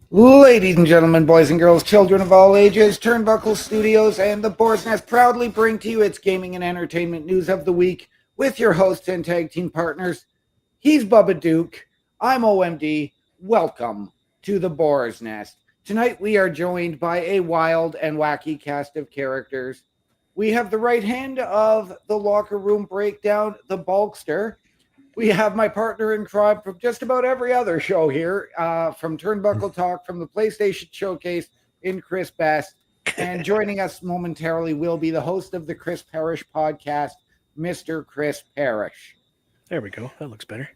Ladies and gentlemen, boys and girls, children of all ages, Turnbuckle Studios and the Boar's Nest proudly bring to you its gaming and entertainment news of the week with your hosts and tag team partners. He's Bubba Duke. I'm OMD. Welcome to the Boar's Nest. Tonight we are joined by a wild and wacky cast of characters. We have the right hand of the locker room breakdown, the Bulkster. We have my partner in crime from just about every other show here, from Turnbuckle Talk, from the PlayStation Showcase in Chris Best. And joining us momentarily will be the host of the Chris Parrish podcast, Mr. Chris Parrish. There we go. That looks better.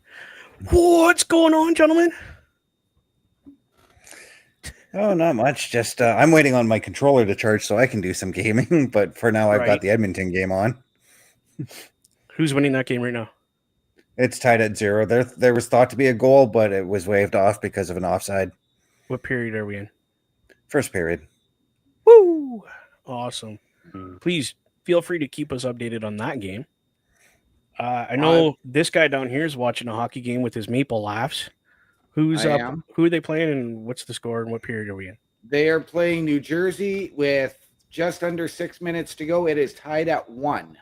What's going on, gentlemen? Oh, not much. Just I'm waiting on my controller to charge so I can do some gaming. But for now, I've got the Edmonton game on. Who's winning that game right now? It's tied at 0. There was thought to be a goal, but it was waved off because of an offside. What period are we in? First period. Woo! Awesome. Please feel free to keep us updated on that game. I know this guy down here is watching a hockey game with his maple laughs. Who's up? Who are they playing, and what's the score, and what period are we in? They are playing New Jersey with just under 6 minutes to go. It is tied at 1.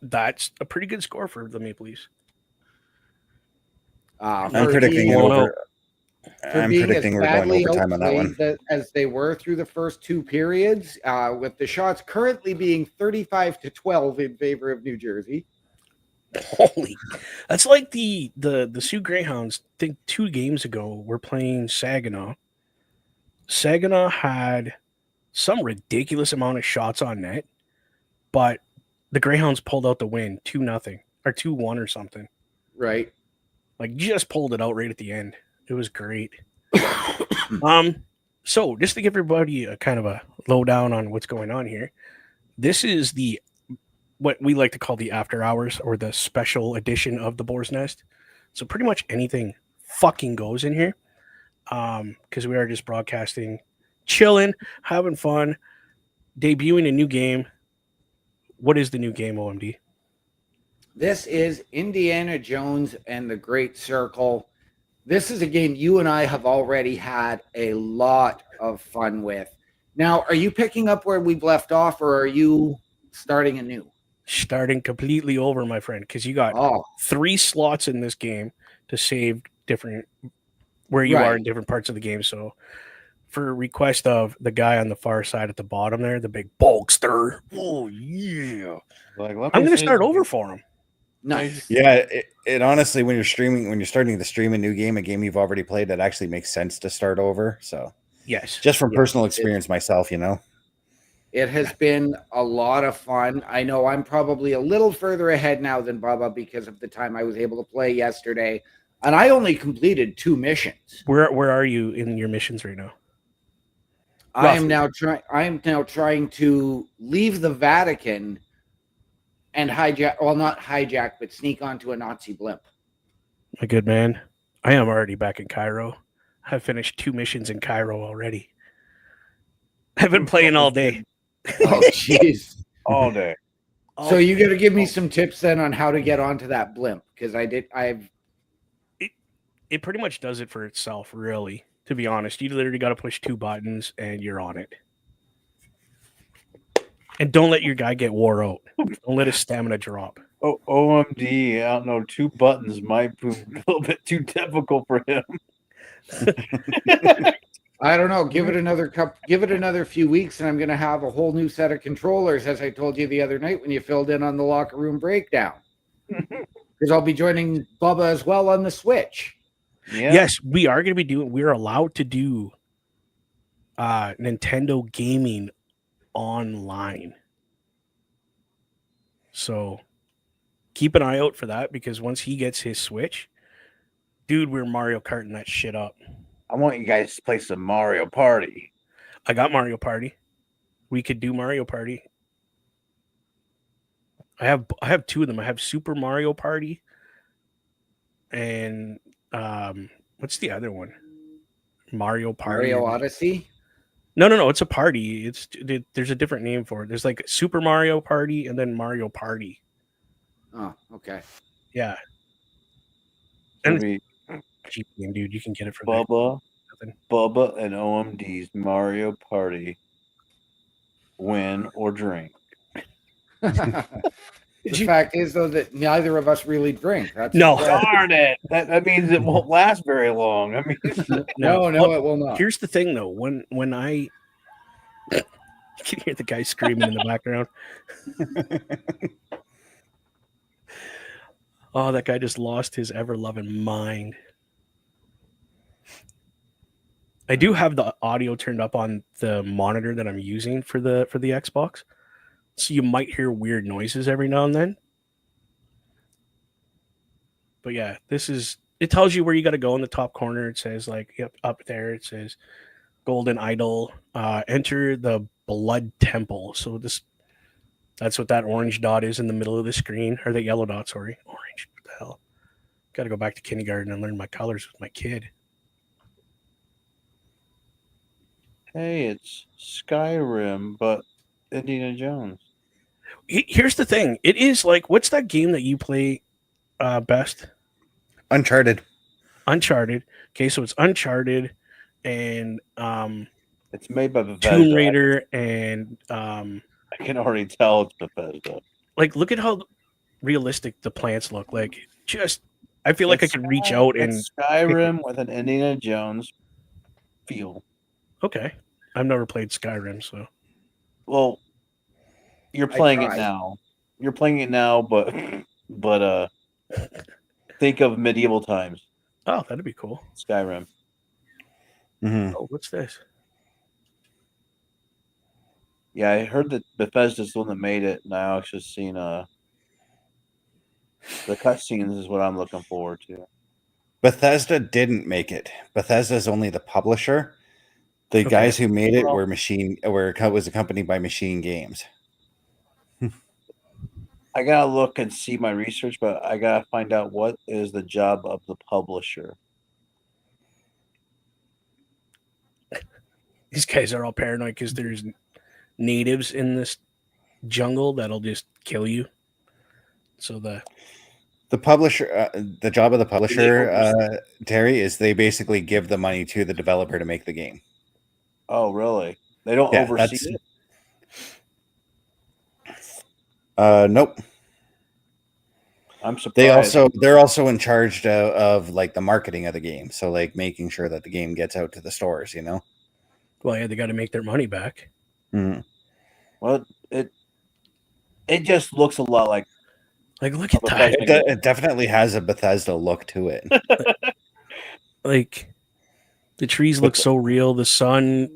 That's a pretty good score for the Maple Leafs. I'm predicting over. I'm predicting we're going overtime on that one. As they were through the first two periods, with the shots currently being 35-12 in favor of New Jersey. Holy, that's like the Sioux Greyhounds. I think 2 games ago were playing Saginaw. Saginaw had some ridiculous amount of shots on net, but the Greyhounds pulled out the win 2-0 or 2-1 or something. Right. Like just pulled it out right at the end. It was great. So just to give everybody a kind of a lowdown on what's going on here, this is what we like to call the after hours or the special edition of the Boar's Nest. So pretty much anything fucking goes in here. Because we are just broadcasting, chilling, having fun, debuting a new game. What is the new game, OMD? This is Indiana Jones and the Great Circle. This is a game you and I have already had a lot of fun with. Now, are you picking up where we've left off, or are you starting anew? Starting completely over, my friend, because you got 3 slots in this game to save different where you are in different parts of the game. So for request of the guy on the far side at the bottom there, the big Bulkster. Oh, yeah. I'm going to start over for him. Nice. Yeah, it honestly, when you're starting to stream a new game, a game you've already played, that actually makes sense to start over. So, yes. Just from personal experience myself, you know. It has been a lot of fun. I know I'm probably a little further ahead now than Bubba because of the time I was able to play yesterday. And I only completed 2 missions. Where are you in your missions right now? I am now trying to leave the Vatican and not hijack, but sneak onto a Nazi blimp. My good man, I am already back in Cairo. I've finished 2 missions in Cairo already. I've been playing all day. Oh, jeez. All day. So you got to give me some tips then on how to get onto that blimp, because It pretty much does it for itself, really. To be honest, you literally got to push 2 buttons and you're on it. And don't let your guy get wore out. Don't let his stamina drop. Oh, OMD, I don't know. 2 buttons might be a little bit too difficult for him. I don't know. Give it another few weeks, and I'm going to have a whole new set of controllers, as I told you the other night when you filled in on the locker room breakdown. Because I'll be joining Bubba as well on the Switch. Yeah. Yes, we are going to be we're allowed to do Nintendo gaming online. So keep an eye out for that, because once he gets his Switch, dude, we're Mario Karting that shit up. I want you guys to play some Mario Party. I got Mario Party. We could do Mario Party. I have two of them. I have Super Mario Party and what's the other one? Mario Party. Mario Odyssey? No, it's a party. There's a different name for it. There's like Super Mario Party and then Mario Party. Oh, okay. Yeah. And And cheap game, dude. You can get it for Bubba nothing. Bubba and OMD's Mario Party. Win or drink. The fact is, though, that neither of us really drink. That's No. Darn it! That means it won't last very long. I mean, no, it will not. Here's the thing, though. When I you can hear the guy screaming in the background. Oh, that guy just lost his ever-loving mind. I do have the audio turned up on the monitor that I'm using for the Xbox, so you might hear weird noises every now and then. But yeah, it tells you where you got to go in the top corner. It says up there. It says Golden Idol. Enter the Blood Temple. So that's what that orange dot is in the middle of the screen, or the yellow dot. Sorry, orange. What the hell? Got to go back to kindergarten and learn my colors with my kid. hey, it's Skyrim, but Indiana Jones. Here's the thing. It is like, what's that game that you play best? Uncharted. Okay, so it's Uncharted and It's made by Bethesda. Tomb Raider and I can already tell it's Bethesda. like, look at how realistic the plants look. Like, I feel like I could reach out and Skyrim with an Indiana Jones feel. Okay, I've never played Skyrim, so Well, you're playing it tried. now. You're playing it now, but think of medieval times. oh, that'd be cool. Skyrim. Mm-hmm. Oh, what's this? Yeah, I heard that Bethesda's the one that made it, and I actually seen the cutscenes is what I'm looking forward to. Bethesda didn't make it. Bethesda's only the publisher. The guys who made it was accompanied by Machine Games. I gotta look and see my research, but I gotta find out what is the job of the publisher. These guys are all paranoid because there's natives in this jungle that'll just kill you. So the publisher, the job of the publisher, Terry, is they basically give the money to the developer to make the game. Oh, really? They don't oversee it? Nope. I'm surprised. They're also in charge of like the marketing of the game, so like making sure that the game gets out to the stores. You know. Well, yeah, they got to make their money back. Mm-hmm. Well, it just looks a lot like look at that. It definitely has a Bethesda look to it. Like the trees look so real. The sun,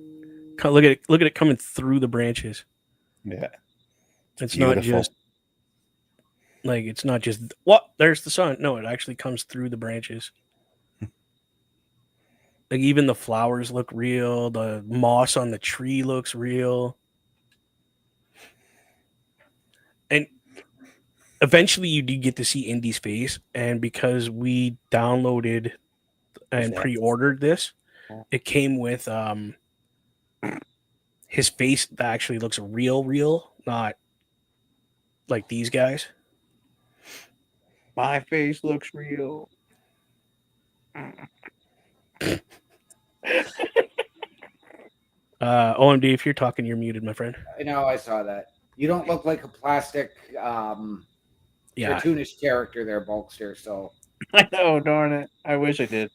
look at it coming through the branches. Yeah, it's beautiful. not just like what? There's the sun. No, it actually comes through the branches. Like even the flowers look real. The moss on the tree looks real. And eventually you do get to see Indy's face. And because we downloaded and pre-ordered this, it came with his face that actually looks real, not like these guys. My face looks real. OMD, if you're talking, you're muted, my friend. I know, I saw that. You don't look like a plastic cartoonish character there, Bulkster, so I know, darn it. I wish I did.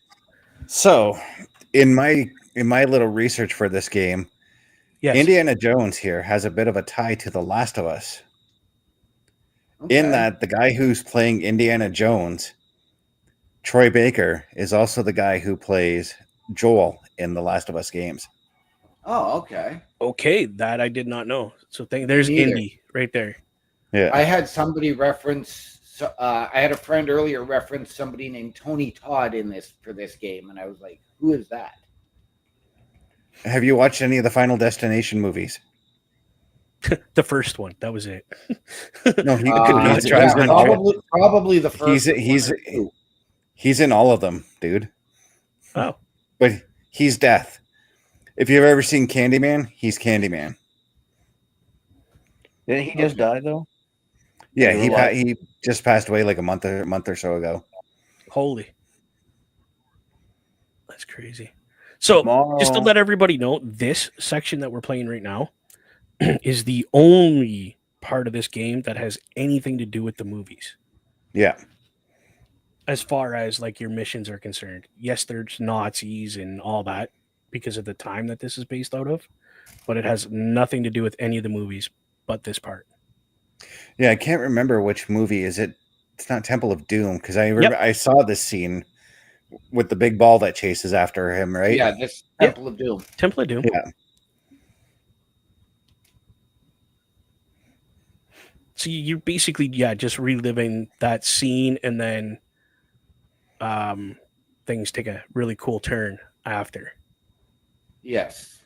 So in my little research for this game, yes. Indiana Jones here has a bit of a tie to The Last of Us. In that, the guy who's playing Indiana Jones, Troy Baker, is also the guy who plays Joel in the Last of Us games. Oh, okay. Okay, that I did not know. So there's Me neither. Indy right there. Yeah. I had somebody reference. I had a friend earlier reference somebody named Tony Todd in this for this game, and I was like, "Who is that?" Have you watched any of the Final Destination movies? The first one, that was it. No, He's yeah, in probably the first. he's in all of them, dude. Oh, But he's Death. If you've ever seen Candyman, he's Candyman. Didn't he just die though? Yeah, He he just passed away like a month or so ago. holy. That's crazy. So, just to Tomorrow. let everybody know, this section that we're playing right now is the only part of this game that has anything to do with the movies. Yeah. As far as like your missions are concerned. Yes, there's Nazis and all that because of the time that this is based out of, but it has nothing to do with any of the movies but this part. Yeah, I can't remember which movie is it. It's not Temple of Doom because I saw this scene with the big ball that chases after him, right? Yeah, this Temple of Doom. Temple of Doom. Yeah. So you're basically just reliving that scene, and then things take a really cool turn after. Yes.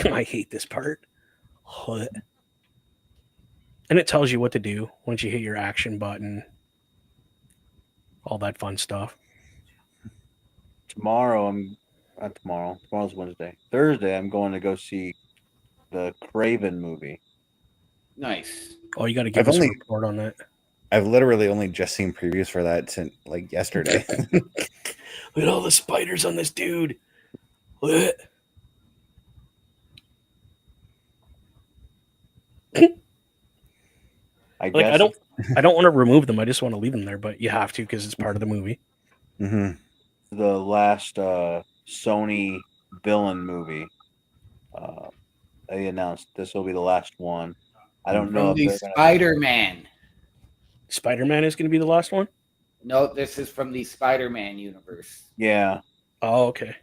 I hate this part. And it tells you what to do once you hit your action button. All that fun stuff. Tomorrow's Wednesday. Thursday, I'm going to go see the Craven movie. Nice. Oh, you got to give us a report on that. I've literally only just seen previews for that since like yesterday. Look at all the spiders on this dude. What? I guess I don't want to remove them. I just want to leave them there, but you have to because it's part of the movie. Mm-hmm. The last Sony villain movie. They announced this will be the last one. I don't know From the if Spider-Man. Spider-Man is going to be the last one? No, this is from the Spider-Man universe. Yeah. Oh, okay.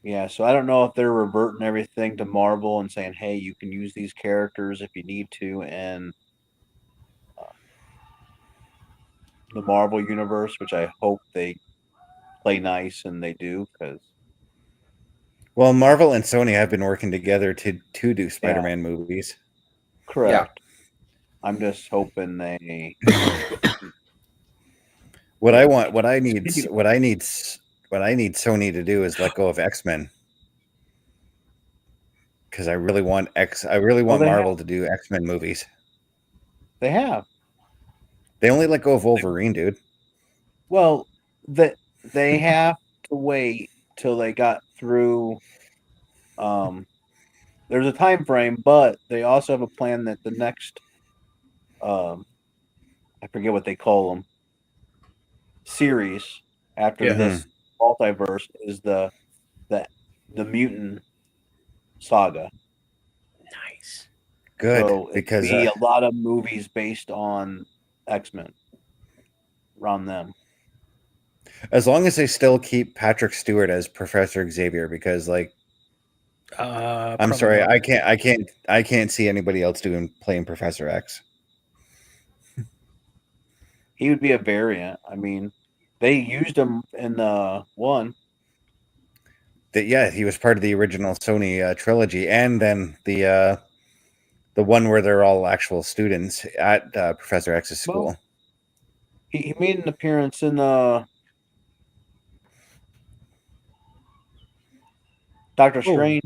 Yeah, so I don't know if they're reverting everything to Marvel and saying, hey, you can use these characters if you need to in the Marvel universe, which I hope they play nice and they do, because Well, Marvel and Sony have been working together to do Spider-Man movies. Correct. Yeah. I'm just hoping they. What I need Sony to do is let go of X-Men. Because I really want Marvel to do X-Men movies. They have. They only let go of Wolverine, dude. Well, they have to wait till they got through. There's a time frame, but they also have a plan that the next, I forget what they call them, series after this multiverse is the mutant saga. Nice. Good, so because be a lot of movies based on X-Men around them. As long as they still keep Patrick Stewart as Professor Xavier, because I'm sorry, not. I can't see anybody else playing Professor X. He would be a variant. I mean, they used him in the one. He was part of the original Sony trilogy, and then the one where they're all actual students at Professor X's school. Well, he made an appearance in Doctor Strange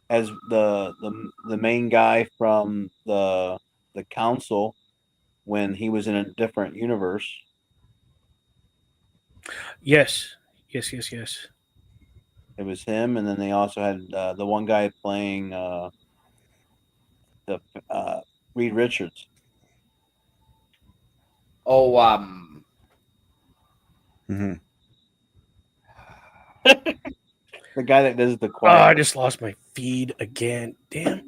as the main guy from the council when he was in a different universe. Yes. It was him, and then they also had the one guy playing the Reed Richards. Oh, the guy that does the quiet. Oh, I just lost my feed again. Damn.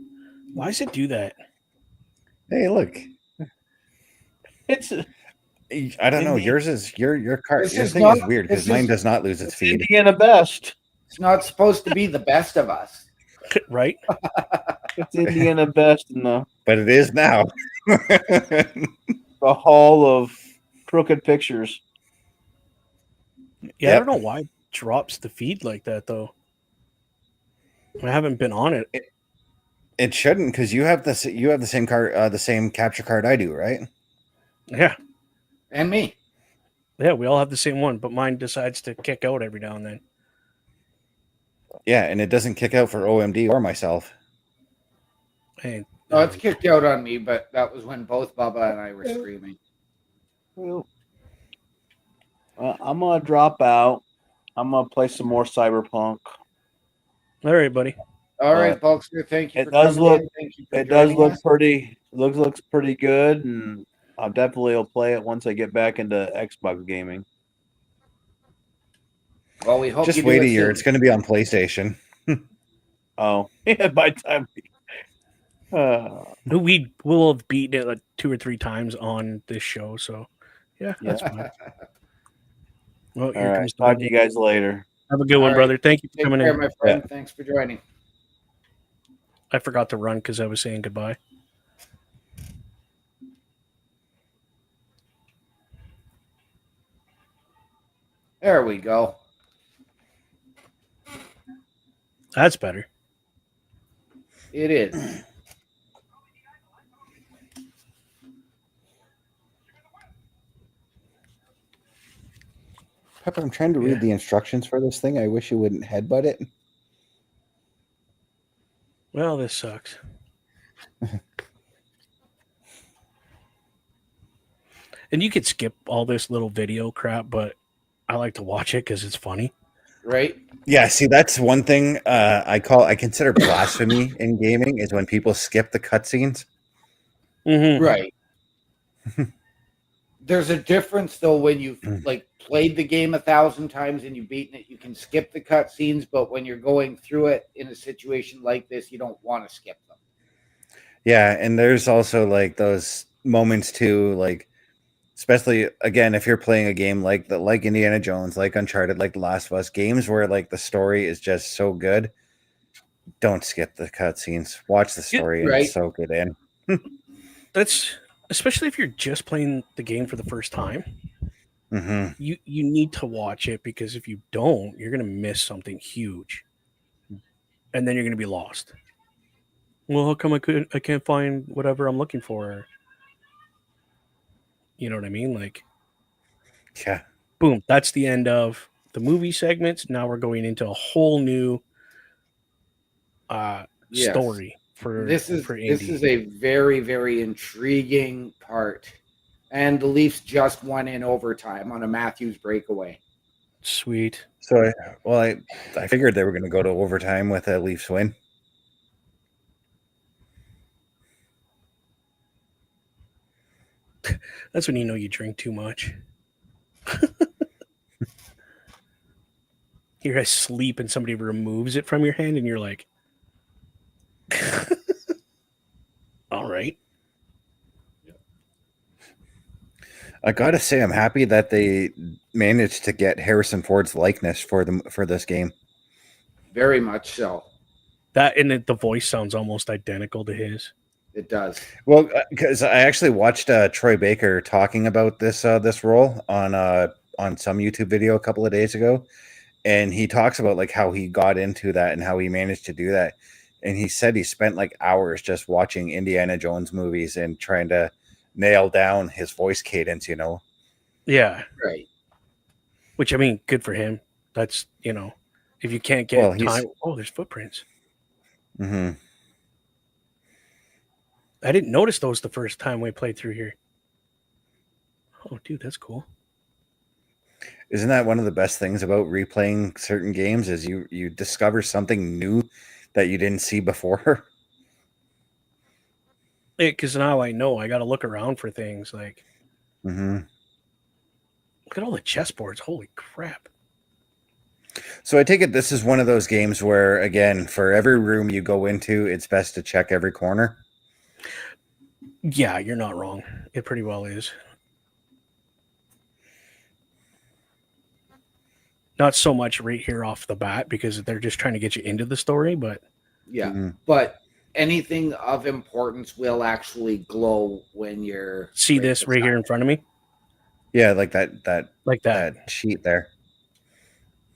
Why does it do that? Hey, look. It's I don't know. Indi- Yours is your card. This Your is thing not- is weird because this mine is- does not lose its feed. Indiana Best. It's not supposed to be the best of us. Right? It's Indiana Best in the But it is now. hall of crooked pictures. Yeah, I Yep. don't know why it drops the feed like that though. I haven't been on it. It shouldn't because you have the same card, the same capture card I do, right? Yeah. And me. Yeah, we all have the same one, but mine decides to kick out every now and then. Yeah, and it doesn't kick out for OMD or myself. And No, it's kicked out on me, but that was when both Bubba and I were screaming. Well, I'm gonna drop out. I'm gonna play some more Cyberpunk. all right, buddy. All right, Bulkster, thank you It for does coming look- in. Thank you for It does joining look us. pretty. Looks pretty good, and I definitely will play it once I get back into Xbox gaming. Well, we hope Just you wait do a it year. soon. It's going to be on PlayStation. Oh, yeah. By the time We will have beaten it like 2 or 3 times on this show, so yeah, that's fine. Well, all here right. comes Talk to you guys later. Have a good All one, right. brother. Thank you for Take coming care, in. my friend. Thanks for joining. I forgot to run because I was saying goodbye. There we go. That's better. It is. Pepper, I'm trying to Yeah. read the instructions for this thing. I wish you wouldn't headbutt it. Well, this sucks. And you could skip all this little video crap, but I like to watch it because it's funny. Right? Yeah, see, that's one thing I consider blasphemy in gaming is when people skip the cutscenes. Mm-hmm. Right. There's a difference though when you've like played the game 1,000 times and you've beaten it. You can skip the cutscenes, but when you're going through it in a situation like this, you don't want to skip them. Yeah, and there's also like those moments too, like especially again if you're playing a game like Indiana Jones, like Uncharted, like The Last of Us, games where like the story is just so good. Don't skip the cutscenes. Watch the story right. and soak it in. That's especially if you're just playing the game for the first time. Mm-hmm. You need to watch it because if you don't, you're gonna miss something huge, and then you're gonna be lost. Well, how come I can't find whatever I'm looking for? You know what I mean? Like, Yeah. boom, that's the end of the movie segments. Now we're going into a whole new Yes. story for This is Indy. a very, very intriguing part. And the Leafs just won in overtime on a Matthews breakaway. Sweet. So I figured they were going to go to overtime with a Leafs win. That's when you know you drink too much. You're asleep and somebody removes it from your hand and you're like, all right. I gotta say, I'm happy that they managed to get Harrison Ford's likeness for this game. Very much so. That and the voice sounds almost identical to his. It does. Well, because I actually watched Troy Baker talking about this role on some YouTube video a couple of days ago, and he talks about like how he got into that and how he managed to do that. And he said he spent like hours just watching Indiana Jones movies and trying to nail down his voice cadence, you know. Yeah. Right. Which, I mean, good for him. That's, if you can't get time. Oh, there's footprints. Mm-hmm. I didn't notice those the first time we played through here. Oh, dude, that's cool. Isn't that one of the best things about replaying certain games is you discover something new that you didn't see before? Because now I know I got to look around for things like, Mm-hmm. look at all the chessboards. Holy crap. So I take it this is one of those games where, again, for every room you go into, it's best to check every corner. Yeah, you're not wrong. It pretty well is. Not so much right here off the bat because they're just trying to get you into the story, but Yeah, Mhm. but anything of importance will actually glow when you're see right this right here in beside front of me? Yeah, like that Like that. sheet there,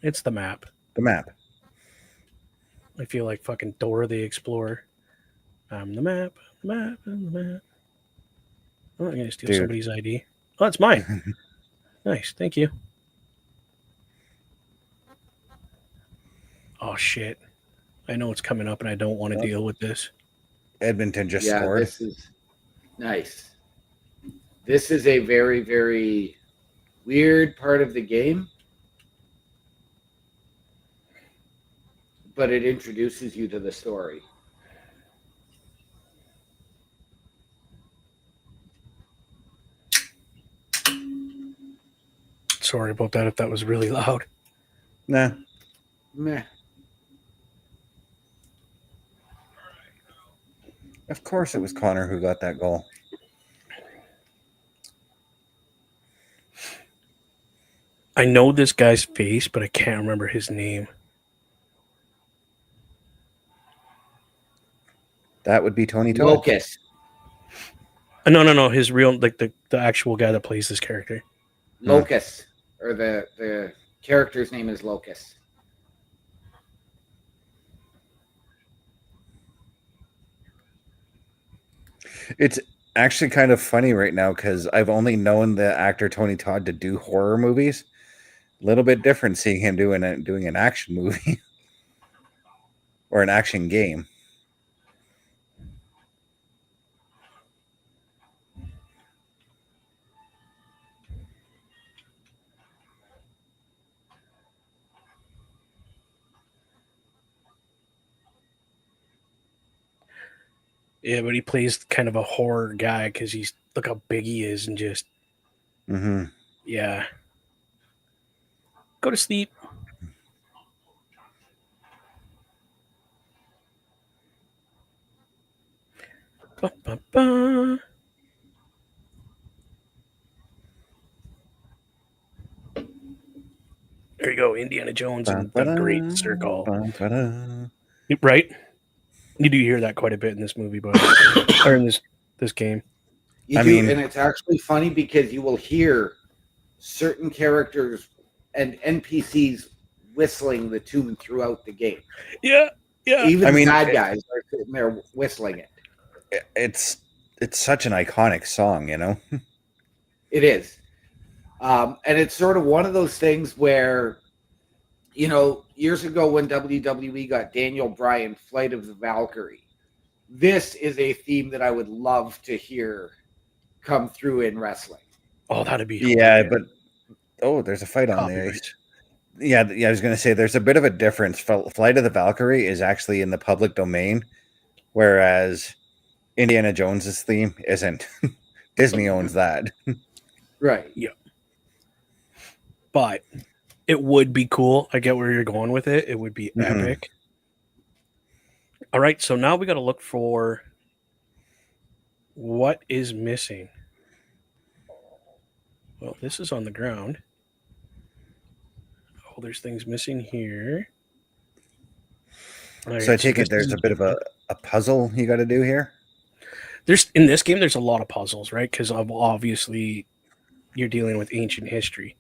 It's the map. the map. I feel like fucking Dora the Explorer. I'm the map, the map, and the map. Oh, I'm going to steal Dude. somebody's ID. Oh, it's mine. Nice. Thank you. Oh, shit. I know it's coming up and I don't want to deal with this. Edmonton just Yeah, scored. this is nice. This is a very, very weird part of the game, but it introduces you to the story. Sorry about that if that was really loud. Nah. Meh. Of course it was Connor who got that goal. I know this guy's face, but I can't remember his name. That would be Tony Todd. Locust. No. His real, like the actual guy that plays this character. Locust. Or the character's name is Locust. It's actually kind of funny right now because I've only known the actor Tony Todd to do horror movies. A little bit different seeing him doing an action movie or an action game. Yeah, but he plays kind of a horror guy because he's look how big he is and just Mm-hmm. yeah. Go to sleep. Ba, ba, ba. There you go, Indiana Jones and the Great Circle. Right? You do hear that quite a bit in this movie, but or in this game. You I do, mean- and it's actually funny because you will hear certain characters and NPCs whistling the tune throughout the game. Yeah. Even I mean, bad guys are sitting there whistling it. It's such an iconic song, you know. It is. And it's sort of one of those things where, years ago when WWE got Daniel Bryan, Flight of the Valkyrie, this is a theme that I would love to hear come through in wrestling. Oh, that'd be Yeah, hilarious. but there's a fight on the Copyright. ice. Yeah, I was going to say there's a bit of a difference. Flight of the Valkyrie is actually in the public domain, whereas Indiana Jones's theme isn't. Disney owns that. Right. But it would be cool. I get where you're going with it. It would be Mhm. epic. All right, so now we got to look for what is missing. Well, this is on the ground. Oh, there's things missing here. All So I right, take this it there's is a bit of a puzzle you got to do here. There's in this game. There's a lot of puzzles, right? Because obviously you're dealing with ancient history.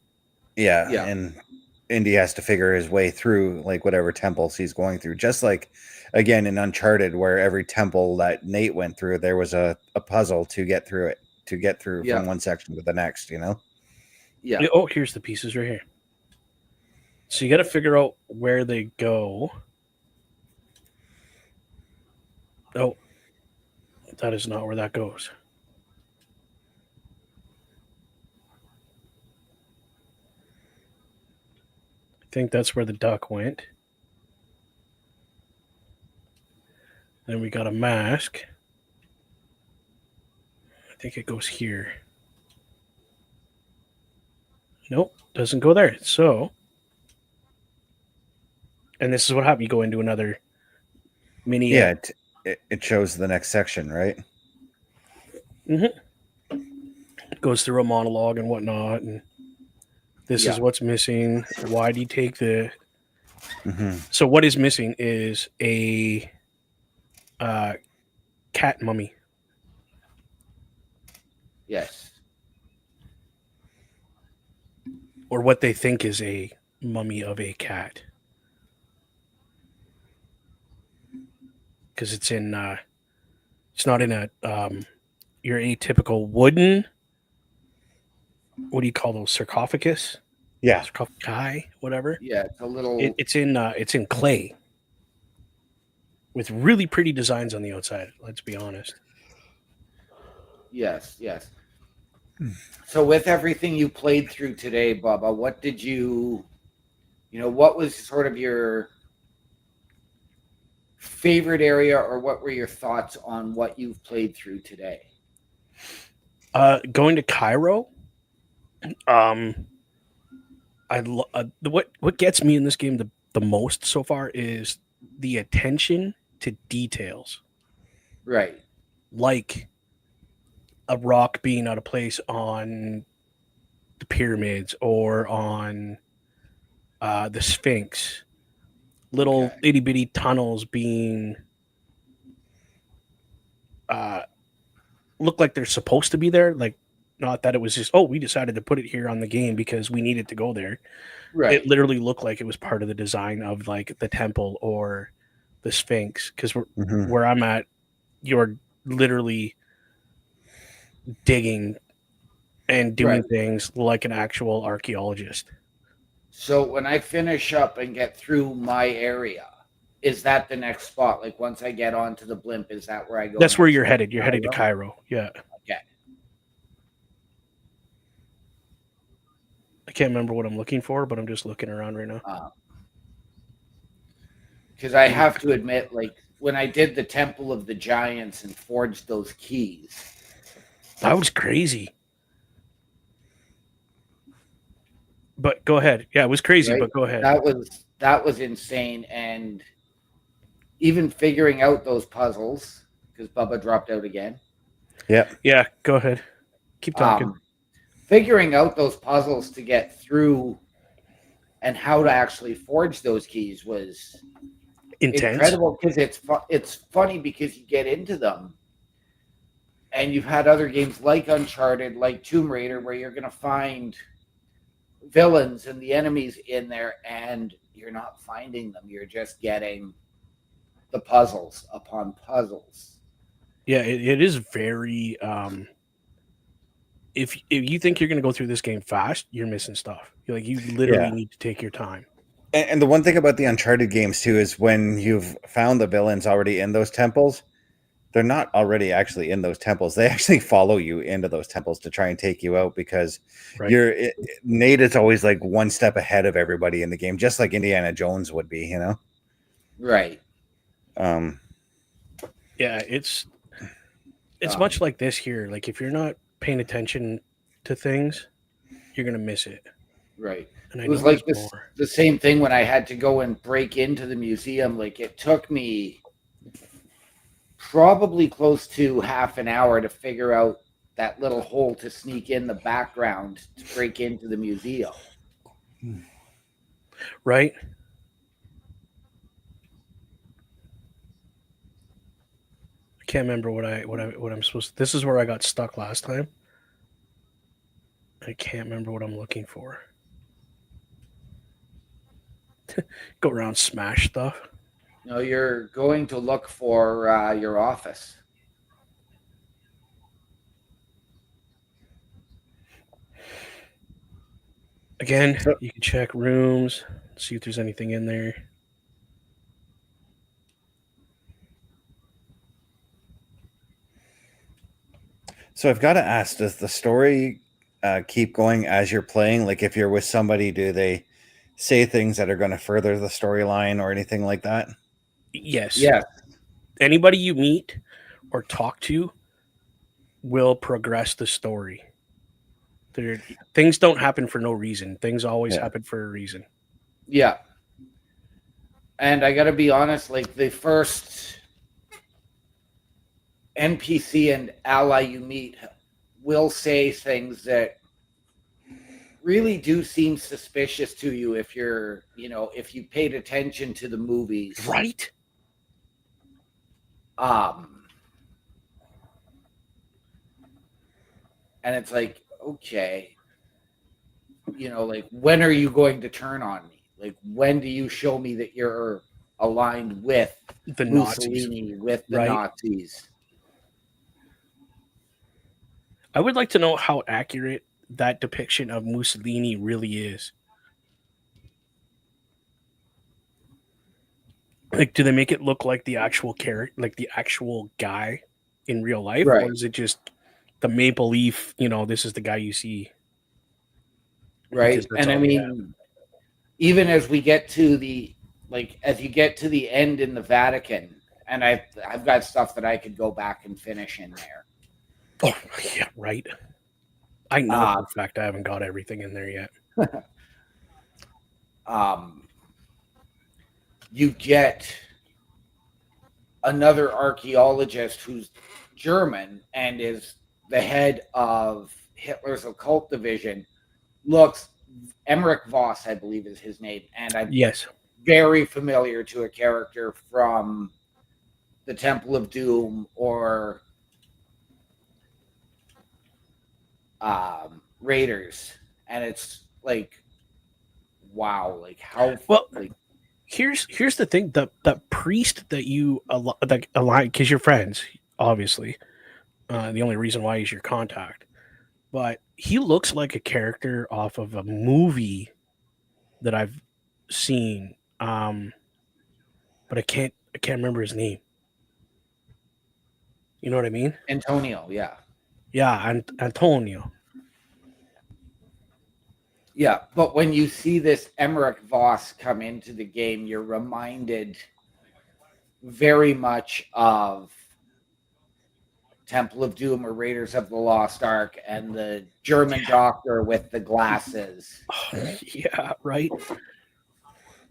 Yeah, Yeah. and Indy has to figure his way through like whatever temples he's going through. Just like again in Uncharted, where every temple that Nate went through, there was a puzzle to get through it, to get through Yeah. from one section to the next, you know? Yeah. Oh, here's the pieces right here. So you got to figure out where they go. Oh, that is not where that goes. I think that's where the duck went. Then we got a mask. I think it goes here. Nope, doesn't go there. So And this is what happened. You go into another mini. Yeah, it shows the next section, right? Goes through a monologue and whatnot, and this is Yeah. what's missing. Why do you take the? Mm-hmm. So what is missing is a cat mummy. Yes. Or what they think is a mummy of a cat. Because it's in, it's not in a, your atypical wooden, what do you call those, sarcophagus? Yeah. Sarcophagi, whatever. Yeah, it's a little. It's in clay. With really pretty designs on the outside, let's be honest. Yes, yes. So with everything you played through today, Bubba, what did what was sort of your favorite area, or what were your thoughts on what you've played through today? Going to Cairo, what gets me in this game the most so far is the attention to details, Right. like a rock being out of place on the pyramids or on the Sphinx, little Okay. itty bitty tunnels being look like they're supposed to be there, like not that it was just we decided to put it here on the game because we needed to go there. Right. It literally looked like it was part of the design of like the temple or the Sphinx, because Mm-hmm. where I'm at, you're literally digging and doing Right. things like an actual archaeologist. So when I finish up and get through my area, is that the next spot? Like once I get onto the blimp, is that where I go? That's where next? you're headed. You're headed to Cairo. Yeah. Okay. I can't remember what I'm looking for, but I'm just looking around right now. Because I have to admit, like when I did the Temple of the Giants and forged those keys, That was crazy. But go ahead. Yeah, it was crazy, right? but go ahead. That was insane, and even figuring out those puzzles, because Bubba dropped out again. Yep. Yeah, go ahead. Keep talking. Figuring out those puzzles to get through and how to actually forge those keys was Intense. incredible, because it's funny because you get into them and you've had other games like Uncharted, like Tomb Raider, where you're going to find villains and the enemies in there and you're not finding them. You're just getting the puzzles upon puzzles. Yeah, it is very if you think you're going to go through this game fast, you're missing stuff. You literally need to take your time. And the one thing about the Uncharted games too is when you've found the villains already in those temples, they're not already actually in those temples. They actually follow you into those temples to try and take you out, because Nate is always like one step ahead of everybody in the game, just like Indiana Jones would be, you know? Right. Yeah, it's much like this here. Like if you're not paying attention to things, you're going to miss it. Right. And it was like the same thing when I had to go and break into the museum. Like it took me probably close to half an hour to figure out that little hole to sneak in the background to break into the museum. Right. I can't remember what I'm supposed to. This is where I got stuck last time. I can't remember what I'm looking for. Go around, smash stuff. No, you're going to look for your office. Again, you can check rooms, see if there's anything in there. So I've got to ask, does the story keep going as you're playing? Like if you're with somebody, do they say things that are going to further the storyline or anything like that? Yes. Yeah. Anybody you meet or talk to will progress the story. Things don't happen for no reason. Things always happen for a reason. Yeah. And I gotta be honest, like the first NPC and ally you meet will say things that really do seem suspicious to you if you're, if you paid attention to the movies. Right? And it's like, okay, like when are you going to turn on me? Like when do you show me that you're aligned with The Mussolini, Nazis, with the right? Nazis? I would like to know how accurate that depiction of Mussolini really is. Like, do they make it look like the actual character, like the actual guy in real life, Right. or is it just the maple leaf? This is the guy you see, Right. because that's And I all we have. mean, even as we get to as you get to the end in the Vatican, and I've got stuff that I could go back and finish in there. Oh, yeah, right. I know for a fact I haven't got everything in there yet. You get another archaeologist who's German and is the head of Hitler's occult division. Looks Emmerich Voss, I believe, is his name, and I'm Yes. very familiar to a character from the Temple of Doom or Raiders, and it's like, wow, like how Well, like here's the thing: the priest that you align, because you're friends, obviously. The only reason why he's your contact, but he looks like a character off of a movie that I've seen. But I can't remember his name. You know what I mean? Antonio, yeah. Yeah, and Antonio. Yeah, but when you see this Emmerich Voss come into the game, you're reminded very much of Temple of Doom or Raiders of the Lost Ark and the German doctor with the glasses. Oh, yeah, right.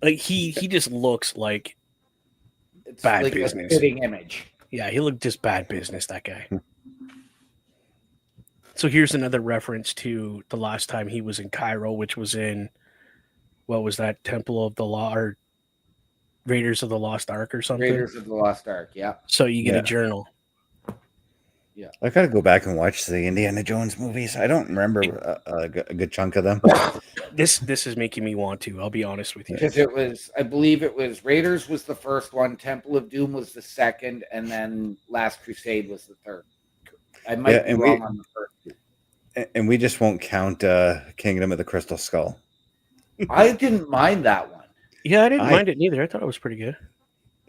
Like he just looks like It's bad like business. a fitting image. Yeah, he looked just bad business, that guy. So here's another reference to the last time he was in Cairo, which was in, what was that, Temple of the Law or Raiders of the Lost Ark or something? Raiders of the Lost Ark, yeah. So you get Yeah. a journal. Yeah. I gotta go back and watch the Indiana Jones movies. I don't remember a good chunk of them. This is making me want to. I'll be honest with you. Because I believe it was Raiders was the first one, Temple of Doom was the second, and then Last Crusade was the third. I might be wrong on the first two. And we just won't count Kingdom of the Crystal Skull. I didn't mind that one. Yeah, I didn't mind it neither. I thought it was pretty good.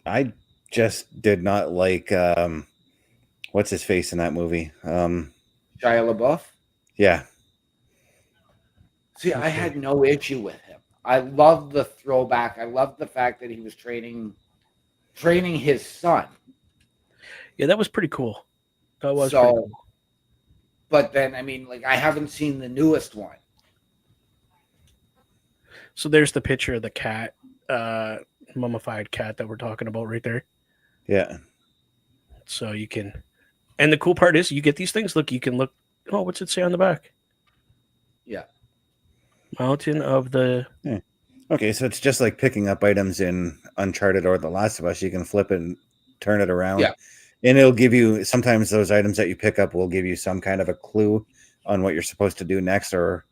I just did not like what's his face in that movie. Shia LaBeouf. Yeah. See, I had no issue with him. I love the throwback. I love the fact that he was training his son. Yeah, that was pretty cool. That was So, pretty cool. But then, I mean, like, I haven't seen the newest one. So there's the picture of the cat, mummified cat that we're talking about right there. Yeah. So you can, and the cool part is you get these things. Look, you can look. Oh, what's it say on the back? Yeah. Mountain of the. Yeah. Okay, so it's just like picking up items in Uncharted or The Last of Us. You can flip it and turn it around. Yeah. And it'll give you, sometimes those items that you pick up will give you some kind of a clue on what you're supposed to do next, or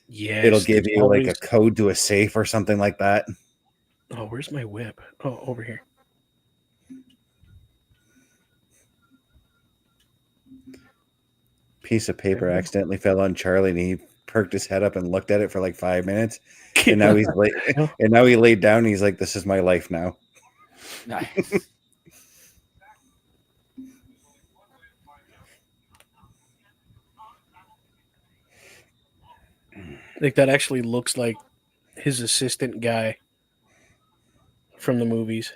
it'll give you like a code to a safe or something like that. Oh, where's my whip? Oh, over here. Piece of paper accidentally fell on Charlie, and he perked his head up and looked at it for like 5 minutes. And now he's like, and now he laid down. And he's like, "This is my life now." Nice. Like that actually looks like his assistant guy from the movies.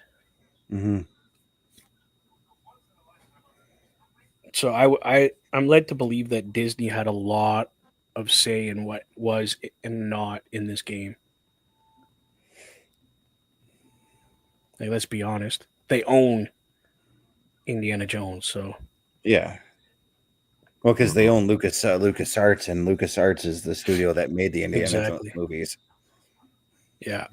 Mm-hmm. So I'm led to believe that Disney had a lot of say in what was and not in this game. Like, let's be honest. They own Indiana Jones, so Yeah. Well, because they own LucasArts, and LucasArts is the studio that made the Indiana Jones Exactly. movies. yeah.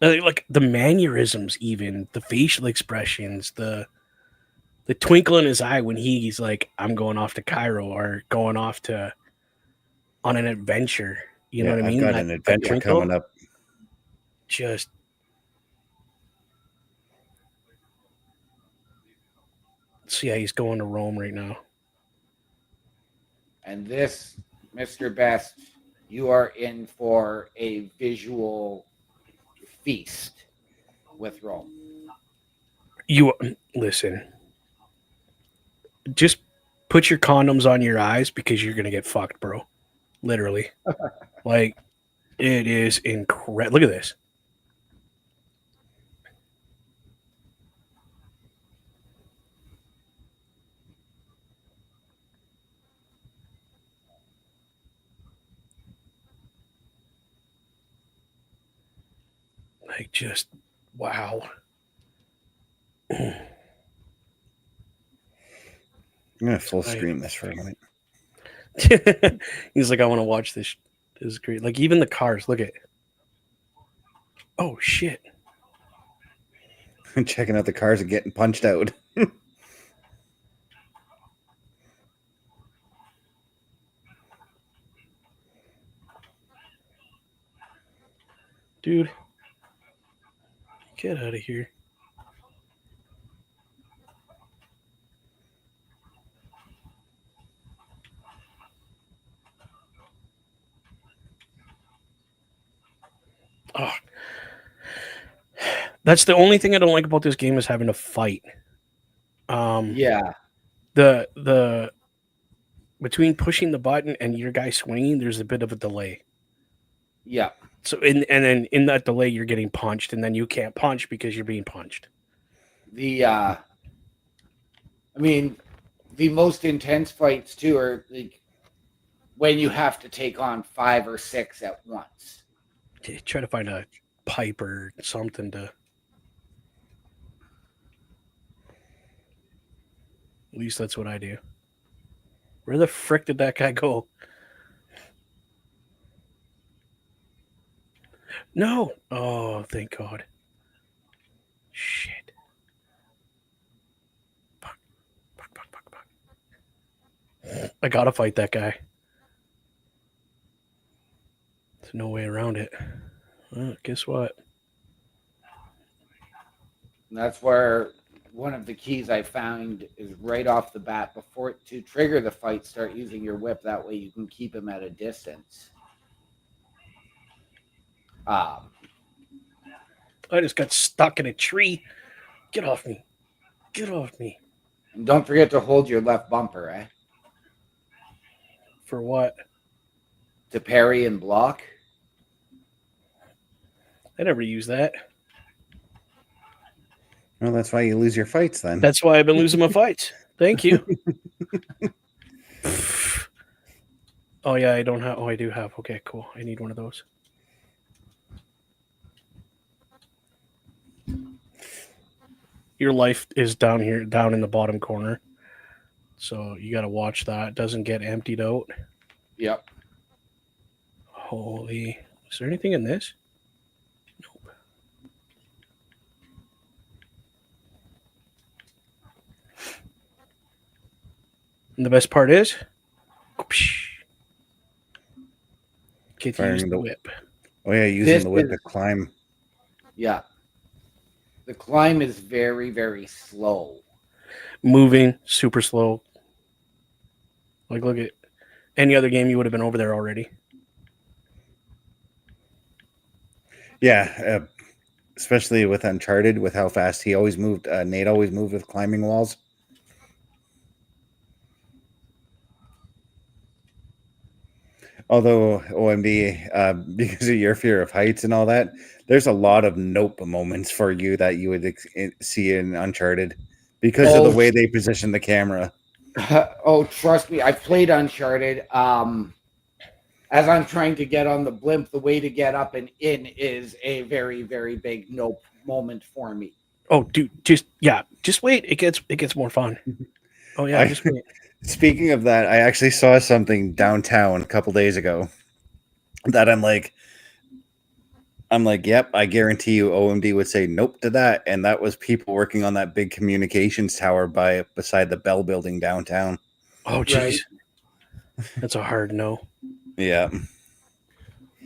Like the mannerisms, even the facial expressions, the twinkle in his eye when he's like, "I'm going off to Cairo" or going off to on an adventure. You know what I I've mean? got That an adventure twinkle, coming up. just so yeah, he's going to Rome right now. And this, Mr. Best, you are in for a visual feast with Rome. You listen. Just put your condoms on your eyes because you're gonna get fucked, bro. Literally, like it is incredible. Look at this. Like, just wow. I'm gonna full screen this for a minute. He's like, I want to watch this. This is great. Like, even the cars. Look at. Oh shit. Checking out the cars and getting punched out. Dude, get out of here. Oh. That's the only thing I don't like about this game is having to fight. Yeah. The between pushing the button and your guy swinging, there's a bit of a delay. Yeah. So and then in that delay, you're getting punched, and then you can't punch because you're being punched. I mean, the most intense fights too are like when you have to take on 5 or 6 at once. Try to find a pipe or something to. At least that's what I do. Where the frick did that guy go? No. Oh, thank God. Shit. Fuck. I gotta fight that guy. There's no way around it. Well, guess what? And that's where one of the keys I found is right off the bat before to trigger the fight, start using your whip. That way you can keep him at a distance. I just got stuck in a tree. Get off me. Get off me. And don't forget to hold your left bumper, eh? For what? To parry and block. I never use that. Well, that's why you lose your fights then. That's why I've been losing my fights. Thank you. Oh, yeah, I don't have. Oh, I do have. Okay, cool. I need one of those. Your life is down here, down in the bottom corner. So you got to watch that. It doesn't get emptied out. Yep. Holy. Is there anything in this? Nope. And the best part is, get to use the whip. Oh yeah, using the whip to climb. Yeah. The climb is very, very slow. Moving super slow. Like, look at any other game, you would have been over there already. Yeah, especially with Uncharted, with how fast he always moved. Nate always moved with climbing walls. Although OMB, because of your fear of heights and all that, there's a lot of nope moments for you that you would see in Uncharted because of the way they position the camera. Oh, trust me, I've played Uncharted. As I'm trying to get on the blimp, the way to get up and in is a very, very big nope moment for me. Oh, dude, just wait. It gets more fun. Oh yeah, I, just wait. speaking of that, I actually saw something downtown a couple days ago that I'm like, yep, I guarantee you OMD would say nope to that. And that was people working on that big communications tower beside the Bell building downtown. Oh Right. jeez, that's a hard no. Yeah.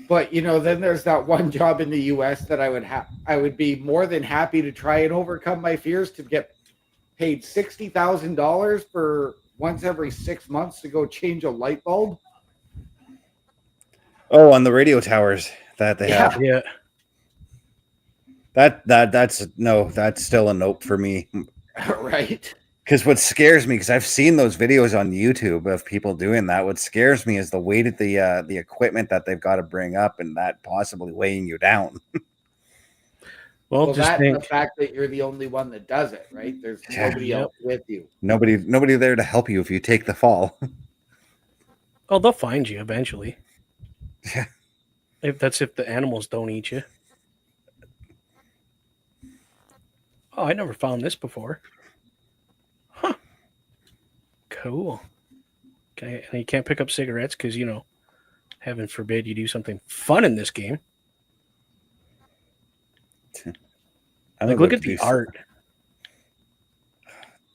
But then there's that one job in the US that I would be more than happy to try and overcome my fears to get paid $60,000 for once every 6 months to go change a light bulb. Oh, on the radio towers that they have. Yeah. That's still a nope for me. Right. Because what scares me, because I've seen those videos on YouTube of people doing that. What scares me is the weight of the equipment that they've got to bring up, and that possibly weighing you down. Well, just that's think. the fact that you're the only one that does it, right? There's nobody else with you. Nobody there to help you if you take the fall. Oh, they'll find you eventually. Yeah. If the animals don't eat you. Oh, I never found this before. Huh. Cool. Okay, and you can't pick up cigarettes because, heaven forbid you do something fun in this game. Like, look at the art.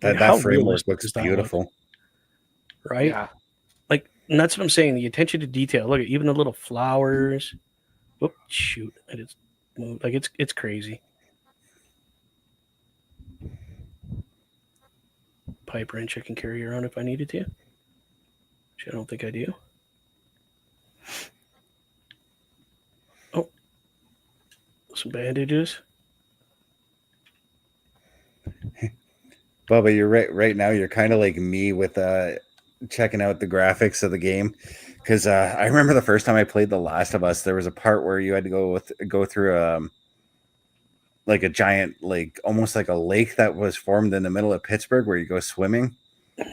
That framework looks beautiful. Right? Yeah. Like, and that's what I'm saying. The attention to detail. Look at even the little flowers. Whoop, shoot. I just moved. Like, it's crazy. Pipe wrench I can carry around if I needed to. Which I don't think I do. Oh. Some bandages. Bubba, you're right now. You're kind of like me with checking out the graphics of the game, because I remember the first time I played The Last of Us, there was a part where you had to go through like a giant, like almost like a lake that was formed in the middle of Pittsburgh where you go swimming.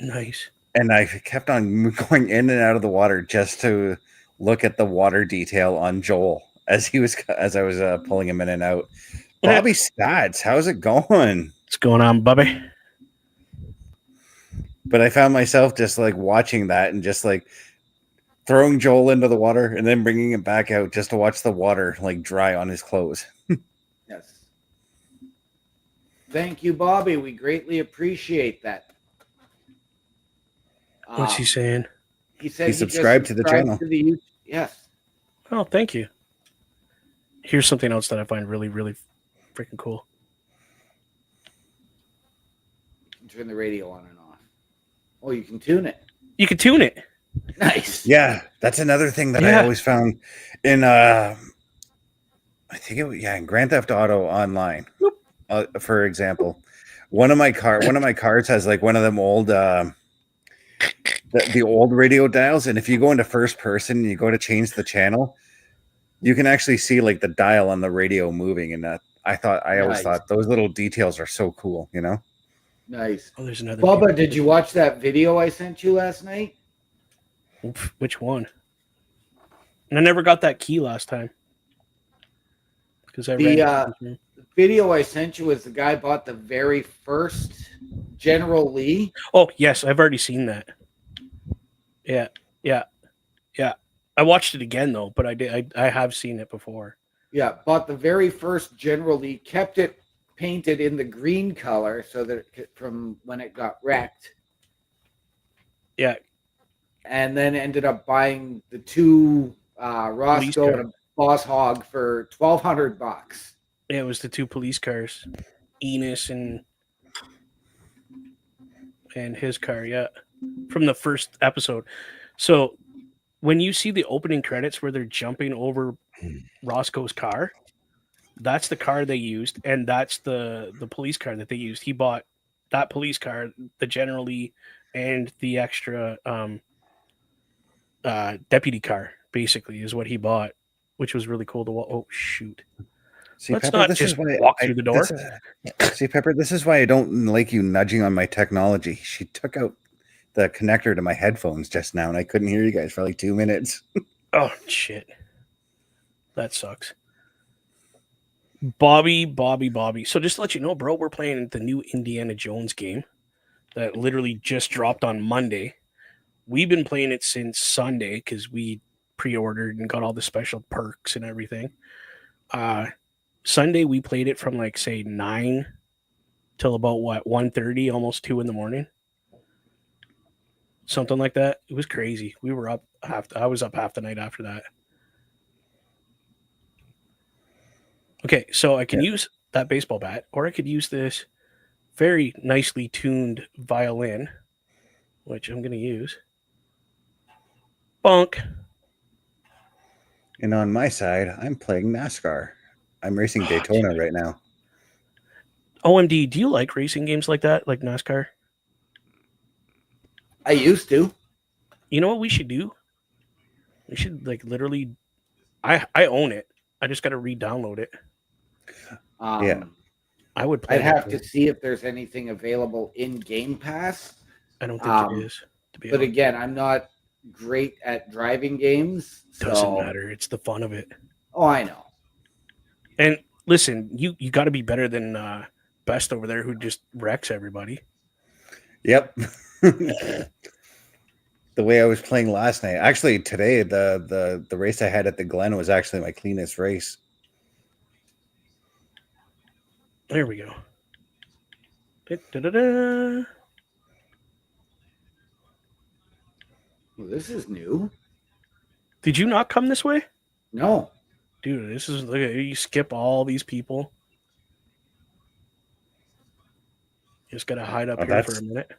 Nice. And I kept on going in and out of the water just to look at the water detail on Joel as I was pulling him in and out. Bobby Stats, how's it going? What's going on, Bubby? But I found myself just like watching that and just like throwing Joel into the water and then bringing him back out just to watch the water like dry on his clothes. Yes. Thank you, Bobby. We greatly appreciate that. What's he saying? He said he subscribed to the channel. Yes. Oh, thank you. Here's something else that I find really, really freaking cool. You can turn the radio on and off. Oh, you can tune it. You can tune it. Nice. Yeah, that's another thing that I always found in I think in Grand Theft Auto Online. For example, one of my cars has like one of them old the old radio dials, and if you go into first person and you go to change the channel, you can actually see like the dial on the radio moving, and that I always thought those little details are so cool, Nice. Oh, there's another. Bubba, did you watch that video I sent you last night? Which one? And I never got that key last time. Because the video I sent you was the guy bought the very first General Lee. Oh, yes, I've already seen that. Yeah. I watched it again though, but I have seen it before. Yeah, bought the very first General Lee, kept it painted in the green color so that from when it got wrecked. Yeah. And then ended up buying the two Roscoe and a Boss Hog for $1,200. Yeah, it was the two police cars, Enos and his car. Yeah, from the first episode. So when you see the opening credits where they're jumping over Roscoe's car, that's the car they used, and that's the police car that they used. He bought that police car, the General Lee, and the extra deputy car, basically, is what he bought, which was really cool to watch. Oh, shoot. See, Let's Pepper, not this just is why walk through the door. See, Pepper, this is why I don't like you nudging on my technology. She took out the connector to my headphones just now, and I couldn't hear you guys for like 2 minutes. Oh shit, that sucks. Bobby. So just to let you know, bro, we're playing the new Indiana Jones game that literally just dropped on Monday. We've been playing it since Sunday because we pre-ordered and got all the special perks and everything. Sunday we played it from like say 9 till about 1:30, almost 2 in the morning. Something like that. It was crazy. We were up I was up half the night after that. Okay, so I can use that baseball bat, or I could use this very nicely tuned violin, which I'm going to use. Bonk. And on my side, I'm playing NASCAR. I'm racing Daytona right now. OMD, do you like racing games like that, like NASCAR? I used to. You know what we should do? We should like literally. I own it. I just got to re-download it. Yeah. I would play. I'd have to see if there's anything available in Game Pass. I don't think there is. To be But honest. again, I'm not great at driving games. Doesn't matter. It's the fun of it. Oh, I know. And listen, you got to be better than Best over there, who just wrecks everybody. Yep. The way I was playing last night. Actually, today the race I had at the Glen was actually my cleanest race. There we go. Da-da-da-da. Well, this is new. Did you not come this way? No. Dude, this is look at you skip all these people. You just gotta hide up here for a minute.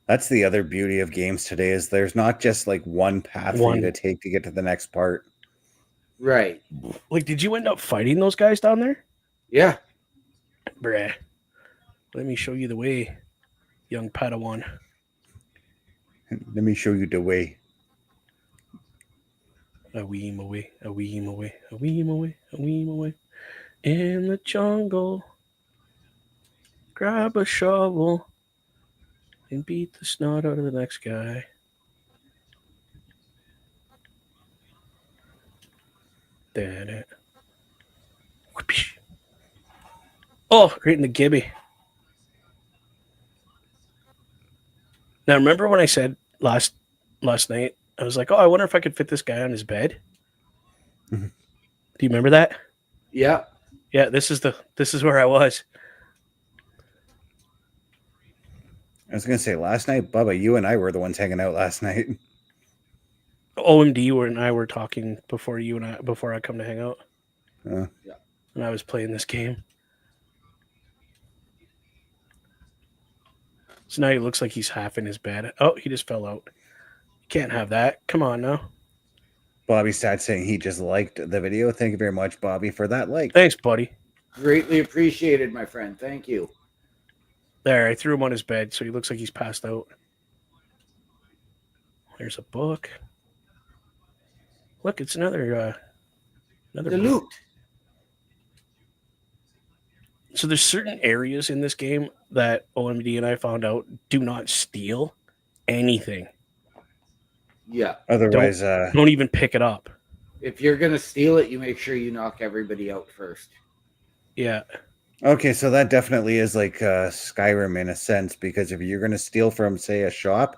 That's the other beauty of games today is there's not just like one path for you to take to get to the next part. Right. Like, did you end up fighting those guys down there? Yeah. Bruh. Let me show you the way, young Padawan. Let me show you the way. A weem away, a weem away, a weem away, a weem away. In the jungle, grab a shovel and beat the snot out of the next guy. That. Oh, right in the gibby. Now, remember when I said last night, I was like, oh, I wonder if I could fit this guy on his bed. Mm-hmm. Do you remember that? Yeah. Yeah, this is where I was. I was gonna say last night, Bubba, you and I were the ones hanging out last night. OMD and I were talking before I come to hang out. Yeah. And I was playing this game. So now he looks like he's half in his bed. Oh, he just fell out. You can't have that. Come on now. Bobby started saying he just liked the video. Thank you very much, Bobby, for that like. Thanks, buddy. Greatly appreciated, my friend. Thank you. There, I threw him on his bed, so he looks like he's passed out. There's a book. Look, it's another The book. loot. So there's certain areas in this game that OMD and I found out do not steal anything. Yeah. Otherwise, Don't even pick it up. If you're going to steal it, you make sure you knock everybody out first. Yeah. okay, so that definitely is like Skyrim in a sense, because if you're gonna steal from, say, a shop,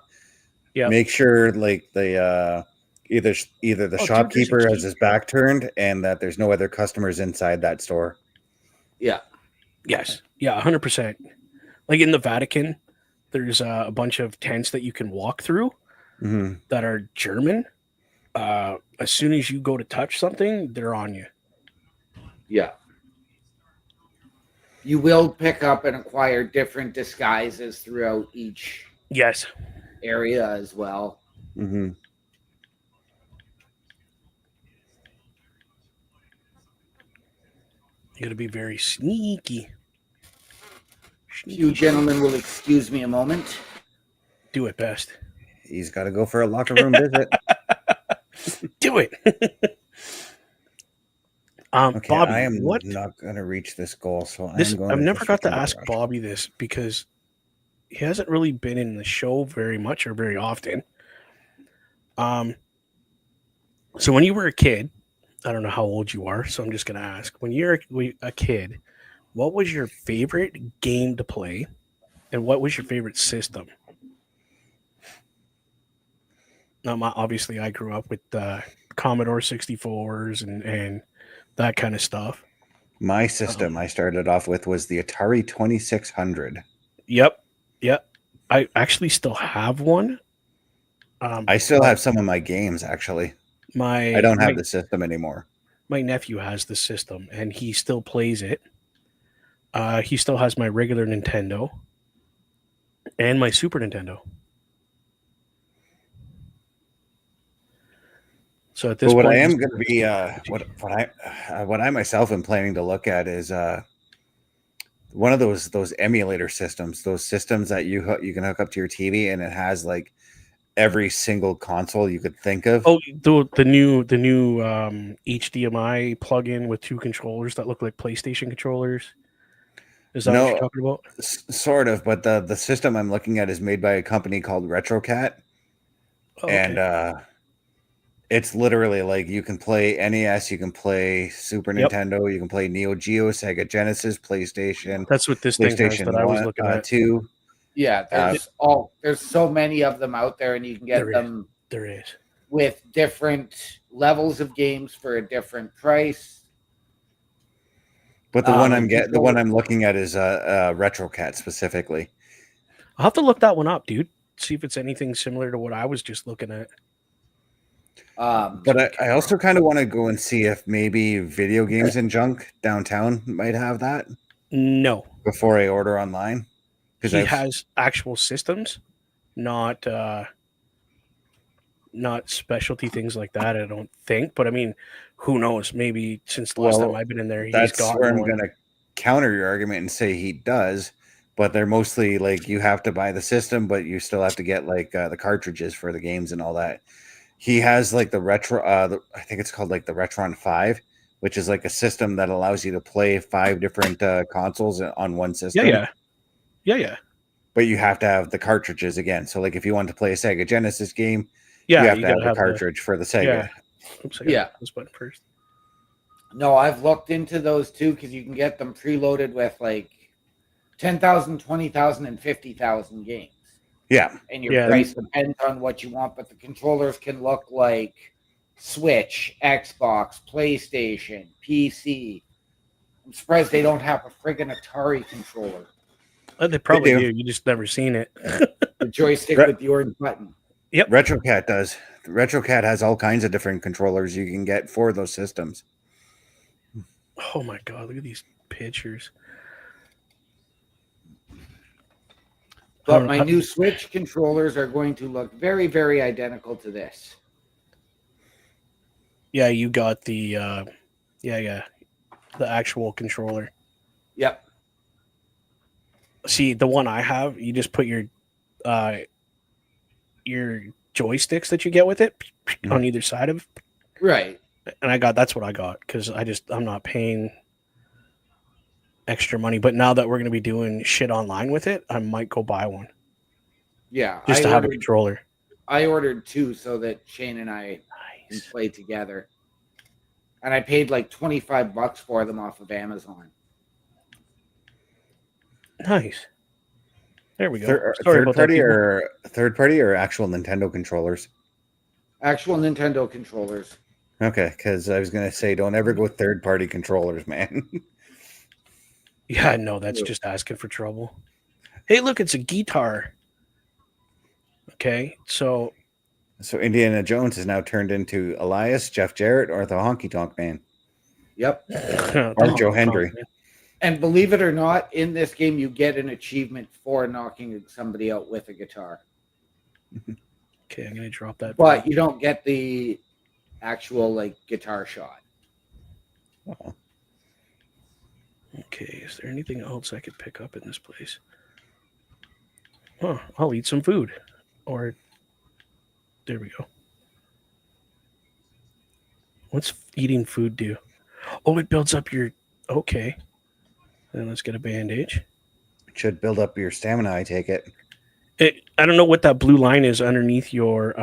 make sure like the either the shopkeeper has his back turned and that there's no other customers inside that store. Yeah. Yes. Yeah, 100%. Like in the Vatican, there's a bunch of tents that you can walk through that are German. As soon as you go to touch something, they're on you. Yeah. You will pick up and acquire different disguises throughout each area as well. Mm-hmm. You got to be very sneaky. You gentlemen will excuse me a moment. Do it best. He's got to go for a locker room visit. Do it. Okay, Bobby, I am not going to reach this goal, so I've never got to ask Bobby this because he hasn't really been in the show very much or very often. So when you were a kid, I don't know how old you are, so I'm just gonna ask. When you're a kid, what was your favorite game to play, and what was your favorite system? Now, obviously, I grew up with Commodore 64s and that kind of stuff. My system I started off with was the Atari 2600. Yep, yep. I actually still have one. I still but have some of my games, actually. I my don't my have the system anymore. my nephew has the system, and he still plays it. He still has my regular Nintendo and my Super Nintendo. So at this But what I point, am going to be, what I myself am planning to look at is one of those emulator systems, those systems that you can hook up to your TV, and it has like every single console you could think of. oh, the new HDMI plug-in with two controllers that look like PlayStation controllers. Is that what you're No, talking about? sort of, but the system I'm looking at is made by a company called RetroCat, Oh, and okay. it's literally like you can play NES, you can play Super Yep. Nintendo, you can play Neo Geo, Sega Genesis, PlayStation, That's what this thing has that PlayStation I was 1, looking at. 2. Yeah, there's so many of them out there, and you can get There is. them There is. with different levels of games for a different price. But the Controller- one I'm looking at is RetroCat specifically. I'll have to look that one up, dude. See if it's anything similar to what I was just looking at. But I also kind of want to go and see if maybe Video Games and Junk downtown might have that No, before I order online. he has actual systems, not specialty things like that. I don't think, but I mean, who knows? Maybe since the last time I've been in there, he's that's got where I'm one. going to counter your argument and say he does. But they're mostly like you have to buy the system, but you still have to get like the cartridges for the games and all that. He has like the retro, I think it's called like the Retron 5, which is like a system that allows you to play 5 different consoles on one system. Yeah. But you have to have the cartridges again. So like if you want to play a Sega Genesis game, Yeah, you have you to have gotta the cartridge for the Sega. Yeah. Oops, I got this button first. No, I've looked into those too because you can get them preloaded with like 10,000, 20,000, and 50,000 games. Yeah. And your price depends on what you want, but the controllers can look like Switch, Xbox, PlayStation, PC. I'm surprised they don't have a friggin' Atari controller. They probably do. You just never seen it. The joystick with the orange button. Yep. RetroCat does. RetroCat has all kinds of different controllers you can get for those systems. Oh my god, look at these pictures. But my new Switch controllers are going to look very, very identical to this. Yeah, you got the the actual controller. Yep. See, the one I have, you just put your joysticks that you get with it on either side of. Right. And that's what I got because I'm not paying extra money. But now that we're going to be doing shit online with it, I might go buy one. Yeah. Just to have a controller. I ordered 2 so that Shane and I can play together. And I paid like $25 for them off of Amazon. Nice. There we go. Third party or actual Nintendo controllers? Actual Nintendo controllers. Okay, because I was going to say, don't ever go third party controllers, man. Yeah, no, that's just asking for trouble. Hey, look, it's a guitar. Okay, so Indiana Jones is now turned into Elias, Jeff Jarrett, or the Honky Tonk Man. Yep. Or Joe Hendry. And believe it or not, in this game, you get an achievement for knocking somebody out with a guitar. Okay, I'm going to drop that. But you don't get the actual like guitar shot. Oh. Okay, is there anything else I could pick up in this place? Oh, I'll eat some food. Or, there we go. What's eating food do? Oh, it builds up your... Okay. Then let's get a bandage. Should build up your stamina, I take it. I don't know what that blue line is underneath your.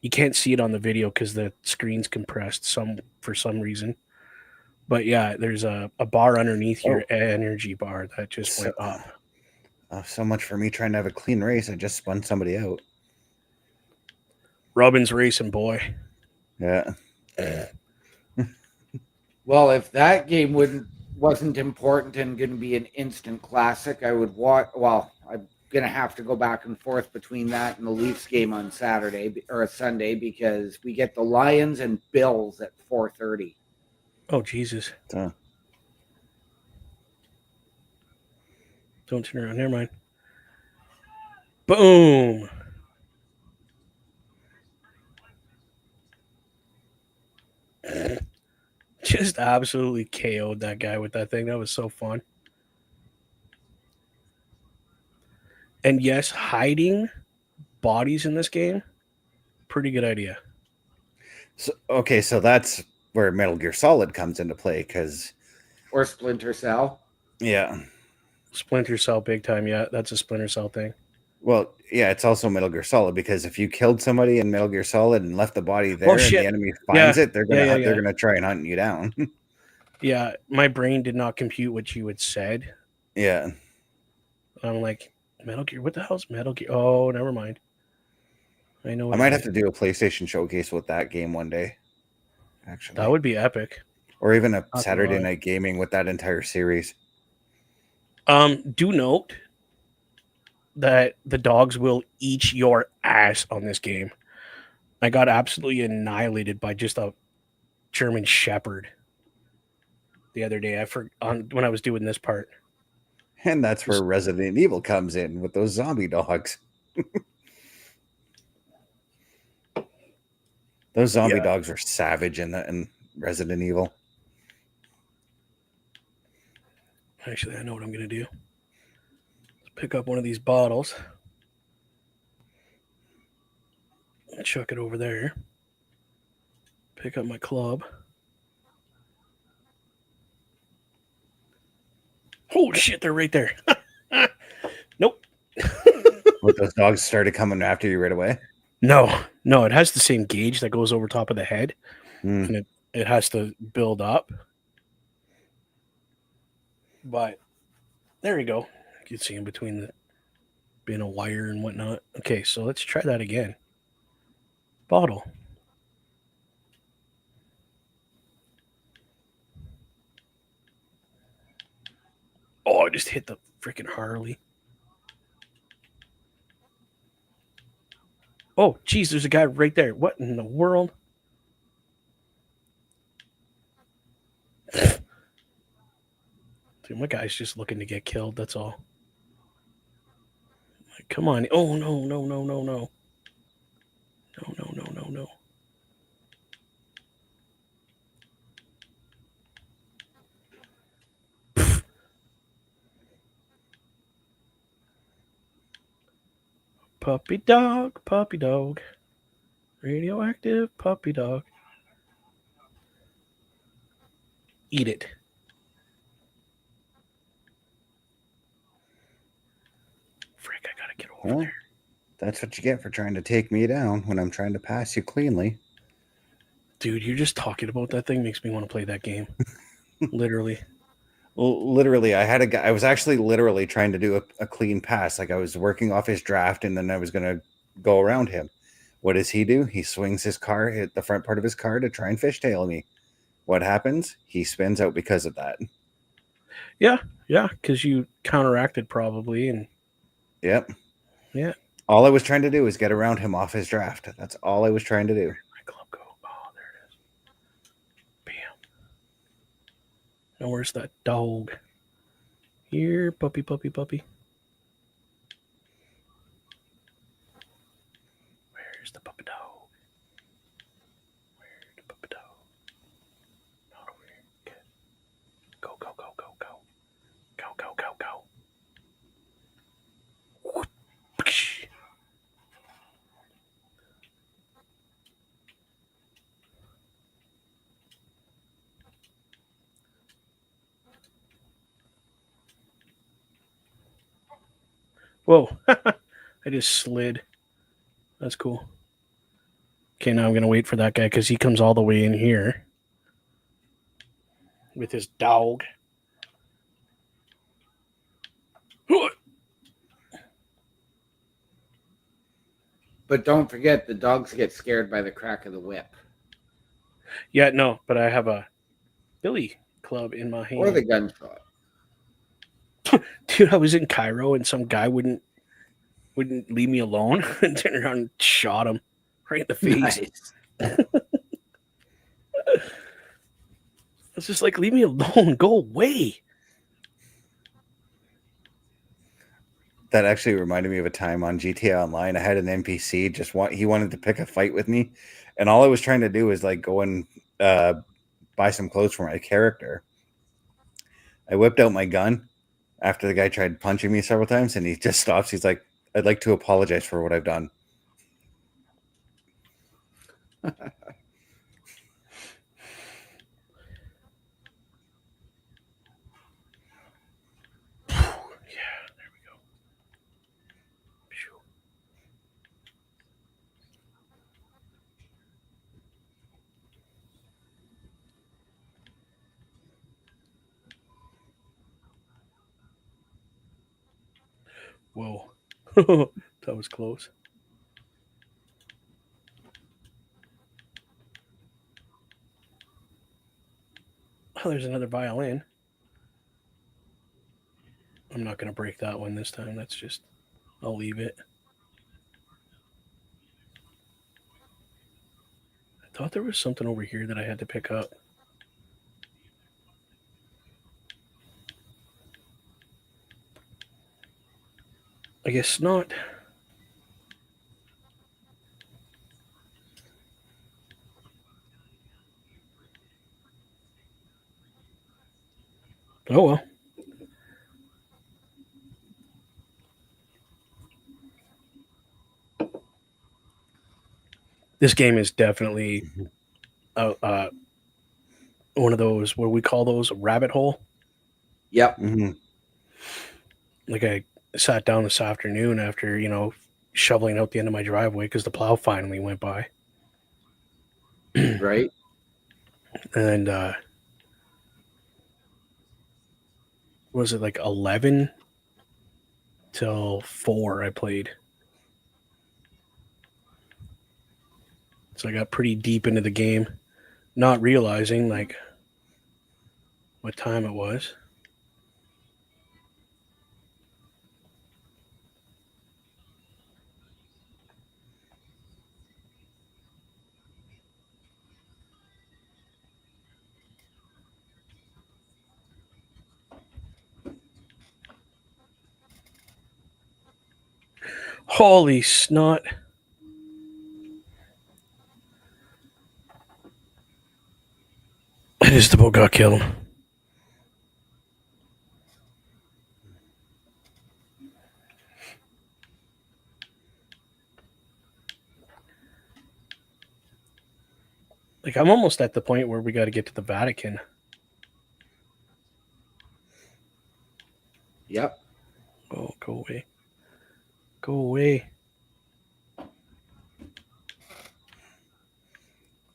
You can't see it on the video because the screen's compressed for some reason. But yeah, there's a bar underneath your energy bar that just went up. So much for me trying to have a clean race. I just spun somebody out. Robin's racing, boy. Yeah. Well, if that game wasn't important and going to be an instant classic, I would watch. Well, I'm going to have to go back and forth between that and the Leafs game on Saturday or a Sunday because we get the Lions and Bills at 4:30. Oh Jesus! So, Don't turn around. Never mind. Boom! Just absolutely KO'd that guy with that thing. That was so fun. And yes, hiding bodies in this game, pretty good idea. so that's where Metal Gear Solid comes into play because, Or Splinter Cell. yeah. Splinter Cell, big time. Yeah, that's a Splinter Cell thing. Well, yeah, it's also Metal Gear Solid because if you killed somebody in Metal Gear Solid and left the body there and the enemy finds it, they're gonna try and hunt you down. Yeah, my brain did not compute what you had said. Yeah. I'm like, Metal Gear? What the hell's Metal Gear? Oh, never mind. I know. I might have to do a PlayStation showcase with that game one day. Actually, that would be epic. Or even a Saturday night gaming with that entire series. Do note that the dogs will eat your ass on this game. I got absolutely annihilated by just a German Shepherd the other day. When I was doing this part. And that's where Resident Evil comes in with those zombie dogs. Those zombie dogs are savage in Resident Evil. Actually, I know what I'm going to do. Let's pick up one of these bottles. Chuck it over there. Pick up my club. Oh, shit, they're right there. Nope. What, those dogs started coming after you right away? No, it has the same gauge that goes over top of the head. And it has to build up. But there we go. You can see in between the being a wire and whatnot. Okay, so let's try that again. Bottle. Oh, I just hit the freaking Harley. Oh, geez, there's a guy right there. What in the world? Dude, my guy's just looking to get killed, that's all. Like, come on. Oh, no. No. Puppy dog. Radioactive puppy dog. Eat it. Frick, I gotta get over there. That's what you get for trying to take me down when I'm trying to pass you cleanly. Dude, you're just talking about that thing makes me want to play that game. Literally. Well, literally, I was actually literally trying to do a clean pass. Like I was working off his draft and then I was going to go around him. What does he do? He swings his car, hit the front part of his car to try and fishtail me. What happens? He spins out because of that. Yeah, because you counteracted probably. And yep. Yeah. All I was trying to do was get around him off his draft. That's all I was trying to do. My club go. Oh, there it is. Bam. Now where's that dog? Here, puppy. Where's the puppy dog? Where's the puppy dog? Not over here. Okay. Go. Go. Whoa. I just slid. That's cool. Okay, now I'm going to wait for that guy because he comes all the way in here with his dog. But don't forget, the dogs get scared by the crack of the whip Yeah, no, but I have a billy club in my hand. or the gunshot. Dude, I was in Cairo and some guy wouldn't leave me alone and turned around and shot him right in the face. Nice. It's just like, leave me alone, go away. That actually reminded me of a time on GTA Online. I had an NPC he wanted to pick a fight with me, and all I was trying to do was like go and buy some clothes for my character. I whipped out my gun after the guy tried punching me several times, and he just stops. He's like, "I'd like to apologize for what I've done." Whoa. That was close. Oh, there's another violin. I'm not going to break that one this time. That's just, I'll leave it. I thought there was something over here that I had to pick up. I guess not. Oh well. This game is definitely one of those, what we call those, a rabbit hole. Yep. Mm-hmm. Like, I sat down this afternoon after, shoveling out the end of my driveway because the plow finally went by. Right. And was it like 11 till 4 I played. So I got pretty deep into the game, not realizing like what time it was. Holy snot. I just about got killed. Like, I'm almost at the point where we got to get to the Vatican. Yep. Oh, go away. Go away.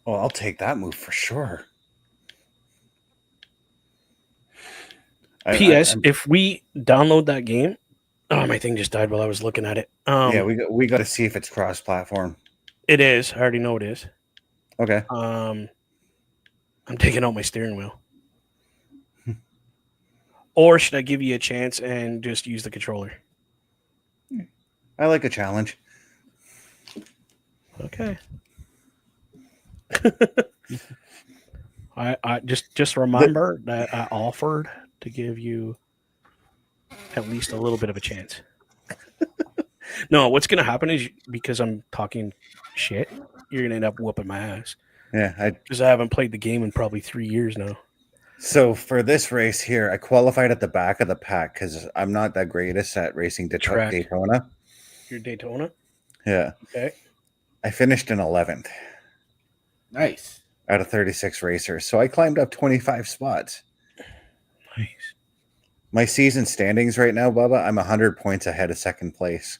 Oh, I'll take that move for sure. P.S. If we download that game, my thing just died while I was looking at it. Yeah, we got to see if it's cross-platform. It is. I already know it is. Okay. I'm taking out my steering wheel. Or should I give you a chance and just use the controller? I like a challenge. Okay. I just remember that I offered to give you at least a little bit of a chance. No, what's going to happen is, because I'm talking shit, you're going to end up whooping my ass. Yeah, because I haven't played the game in probably 3 years now. So for this race here, I qualified at the back of the pack because I'm not that greatest at racing Daytona. You're Daytona? Yeah. Okay. I finished in 11th. Nice. Out of 36 racers. So I climbed up 25 spots. Nice. My season standings right now, Bubba, I'm 100 points ahead of second place.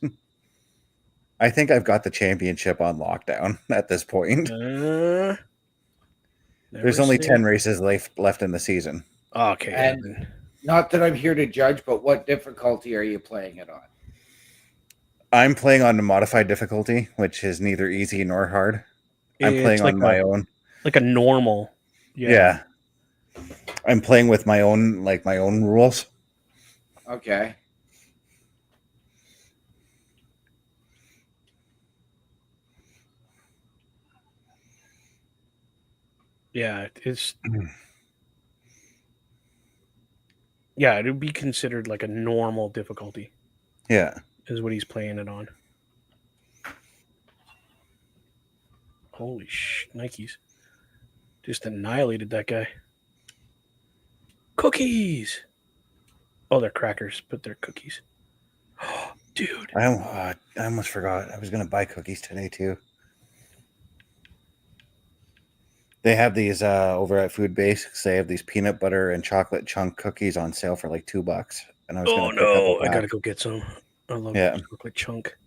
I think I've got the championship on lockdown at this point. Never There's only say 10 races left in the season. Okay, And- then. Not that I'm here to judge, but what difficulty are you playing it on? I'm playing on the modified difficulty, which is neither easy nor hard. I'm It's playing like on my own. like a normal. Yeah. I'm playing with my own rules. Okay. Yeah, it's yeah, it would be considered like a normal difficulty Yeah. is what he's playing it on. Holy Nikes. Just annihilated that guy. Cookies. Oh, they're crackers, but they're cookies. Dude. I almost forgot. I was going to buy cookies today too. They have these over at Food Basics. They have these peanut butter and chocolate chunk cookies on sale for like $2. And I was going to pick up a I pack. gotta go get some. I love chocolate chunk.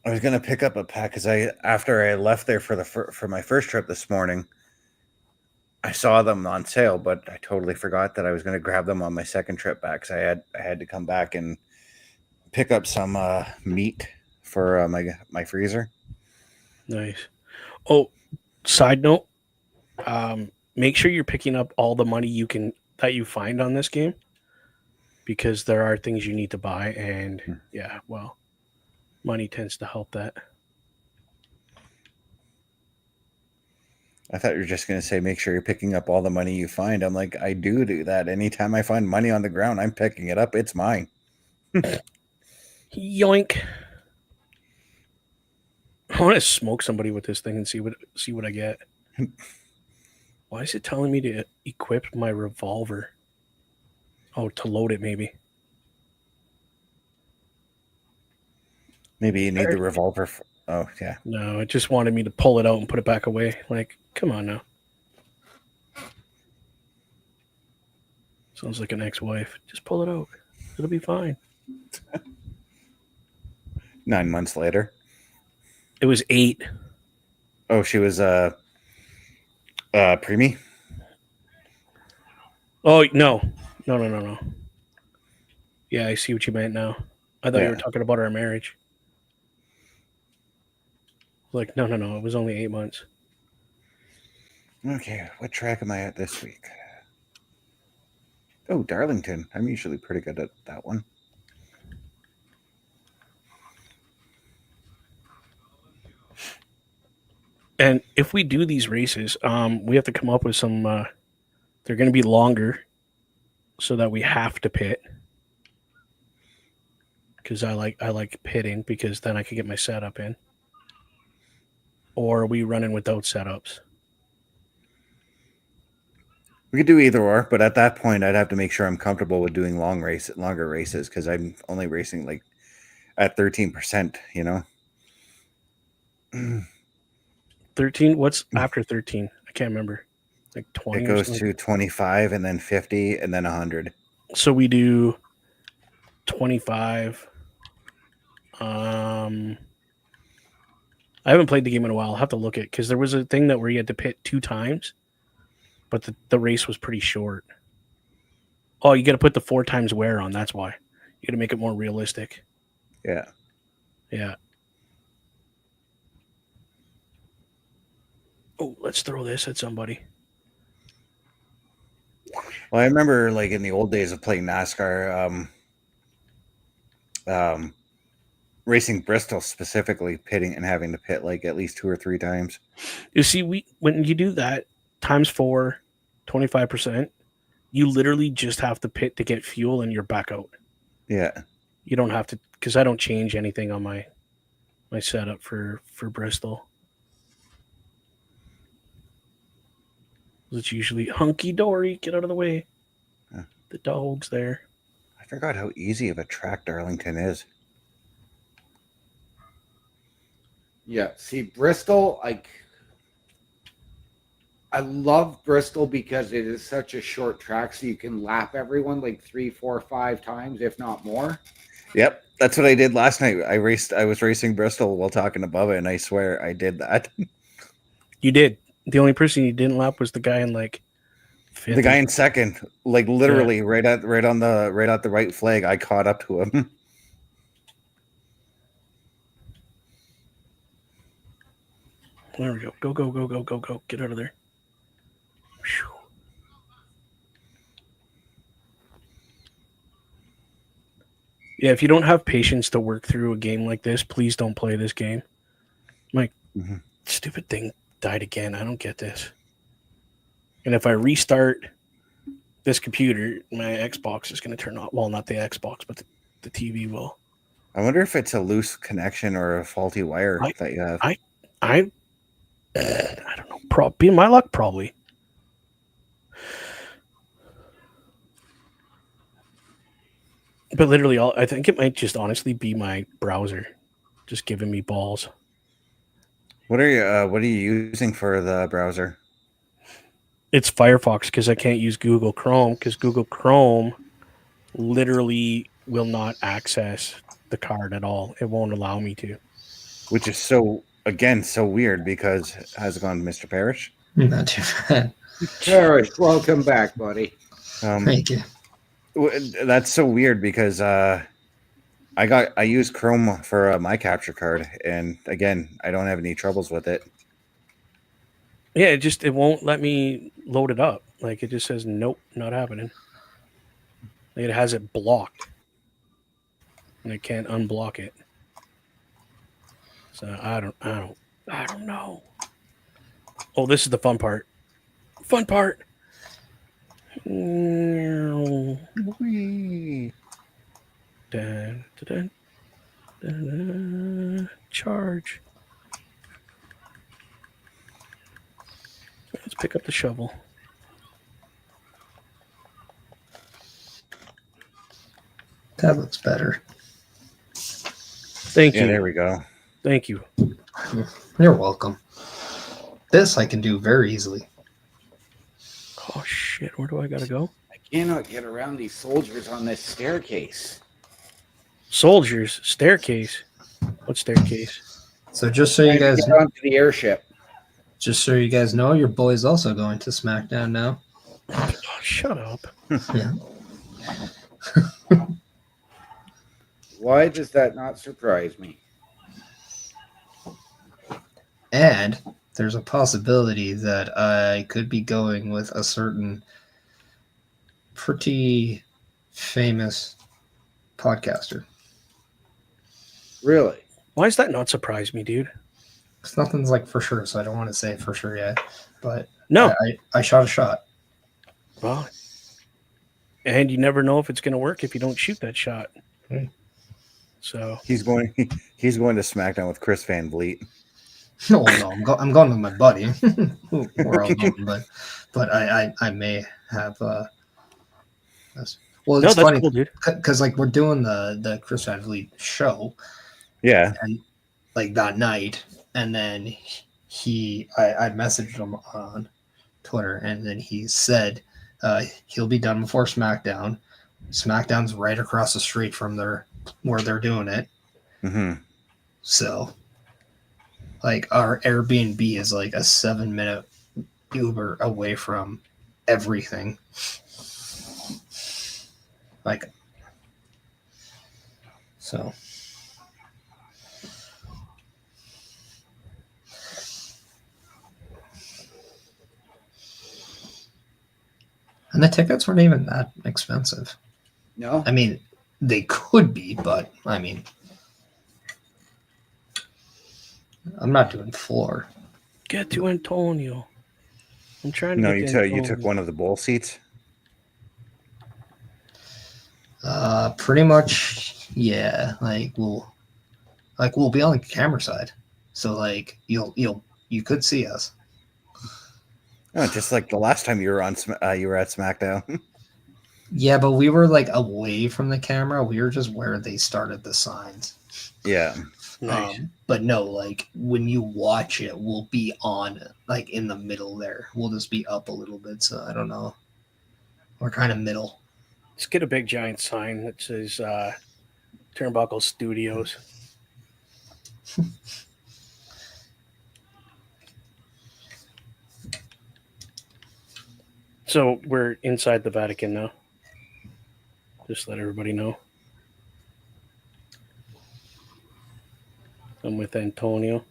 I was going to pick up a pack because after I left there for my first trip this morning, I saw them on sale, but I totally forgot that I was going to grab them on my second trip back. So I had to come back and pick up some meat for my freezer. Nice. Oh, side note, make sure you're picking up all the money that you find on this game, because there are things you need to buy, and money tends to help that. I thought you were just going to say, make sure you're picking up all the money you find. I'm like, I do that. Anytime I find money on the ground, I'm picking it up. It's mine. Yoink. I want to smoke somebody with this thing and see what I get. Why is it telling me to equip my revolver? Oh, to load it, maybe. Maybe you need the revolver. Oh, yeah. No, it just wanted me to pull it out and put it back away. Like, come on now. Sounds like an ex-wife. Just pull it out. It'll be fine. 9 months later. It was 8. Oh, she was preemie? Oh, no. No. Yeah, I see what you meant now. I thought you were talking about our marriage. Like, no. It was only 8 months. Okay, what track am I at this week? Oh, Darlington. I'm usually pretty good at that one. And if we do these races, we have to come up with some. They're going to be longer, so that we have to pit. Because I like pitting, because then I can get my setup in. Or are we running without setups? We could do either or, but at that point, I'd have to make sure I'm comfortable with doing longer races, because I'm only racing like at 13%. You know. 13. What's after 13? I can't remember. Like 20. It goes to 25, and then 50, and then 100. So we do 25. I haven't played the game in a while. I'll have to look at it, because there was a thing that where you had to pit 2 times, but the race was pretty short. Oh, you got to put the 4 times wear on. That's why. You got to make it more realistic. Yeah. Yeah. Oh, let's throw this at somebody. Well, I remember like in the old days of playing NASCAR, racing Bristol specifically, pitting and having to pit like at least 2 or 3 times. You see, when you do that times 4, 25%, you literally just have to pit to get fuel and you're back out. Yeah. You don't have to, because I don't change anything on my setup for Bristol. It's usually hunky dory. Get out of the way. Huh. The dog's there. I forgot how easy of a track Darlington is. Yeah. See, Bristol, like, I love Bristol because it is such a short track, so you can lap everyone like 3, 4, 5 times, if not more. Yep, that's what I did last night. I was racing Bristol while talking to Bubba, and I swear I did that. You did. The only person you didn't lap was the guy in like fifth. The guy in second, like literally right at the right flag, I caught up to him. There we go. Go, go, go, go, go, go. Get out of there. Whew. Yeah, if you don't have patience to work through a game like this, please don't play this game. My stupid thing died again. I don't get this. And if I restart this computer, my Xbox is going to turn off. Well, not the Xbox, but the TV will. I wonder if it's a loose connection or a faulty wire that you have. I don't know. Be my luck, probably. But literally, I think it might just honestly be my browser, just giving me balls. What are you using for the browser? It's Firefox because I can't use Google Chrome because Google Chrome literally will not access the card at all. It won't allow me to. Which is so weird because how's it gone, Mr. Parrish? Not too bad. Parrish, welcome back, buddy. Thank you. That's so weird because I use Chrome for my capture card, and again, I don't have any troubles with it. Yeah, it won't let me load it up. Like it just says nope, not happening. Like, it has it blocked, and I can't unblock it. So I don't know. Oh, this is the fun part. Fun part. Whee. Dun, dun, dun, dun, charge. Let's pick up the shovel. That looks better. Thank Yeah, you. there we go. Thank you. You're welcome. This I can do very easily. Oh shit! Where do I gotta go? I cannot get around these soldiers on this staircase. Soldiers staircase. What staircase? So just so you guys, Get onto the airship. know, your boy's also going to SmackDown now. Oh, shut up. Yeah. Why does that not surprise me? And there's a possibility that I could be going with a certain pretty famous podcaster. Really? Why does that not surprise me, dude? Because nothing's like for sure, so I don't want to say for sure yet. But No. I shot a shot. Well, and you never know if it's going to work if you don't shoot that shot. So He's going to SmackDown with Chris Van Vliet. No, I'm going with my buddy. We're all going, but I may have. Well, it's that's funny cool, dude. because like we're doing the Chris Van Vliet show, Yeah. and like that night, and then I messaged him on Twitter, and then he said he'll be done before SmackDown. SmackDown's right across the street from where they're doing it. Mm-hmm. So, like, our Airbnb is like a 7-minute Uber away from everything. Like, so. And the tickets weren't even that expensive. No? I mean, they could be, but I mean, I'm not doing floor. Get to Antonio. I'm trying to No, get you to took Antonio. one of the bowl seats. Pretty much, yeah. Like we'll be on the camera side, so like you could see us. Oh, just like the last time you were at SmackDown. Yeah, but we were like away from the camera. We were just where they started the signs. Yeah. Nice. But no, like when you watch it, we'll be on like in the middle there. We'll just be up a little bit. So I don't know. We're kind of middle. Let's get a big giant sign that says Turnbuckle Studios. So we're inside the Vatican now. Just let everybody know. I'm with Antonio.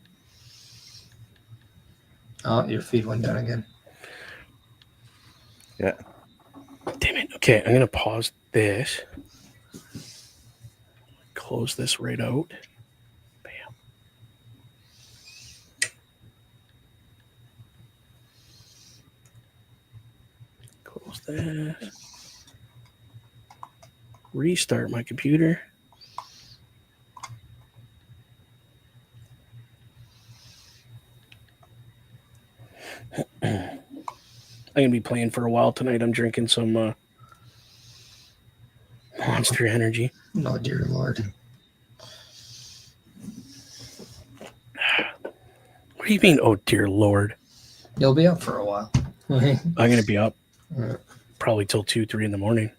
Oh, your feed went down again. Yeah. Damn it. Okay, I'm going to pause this. Close this right out. Bam. Close this. Restart my computer. I'm going to be playing for a while tonight. I'm drinking some Monster Energy. Oh, dear Lord. What do you mean, oh dear Lord? You'll be up for a while. I'm going to be up Yeah. probably till 2, 3 in the morning.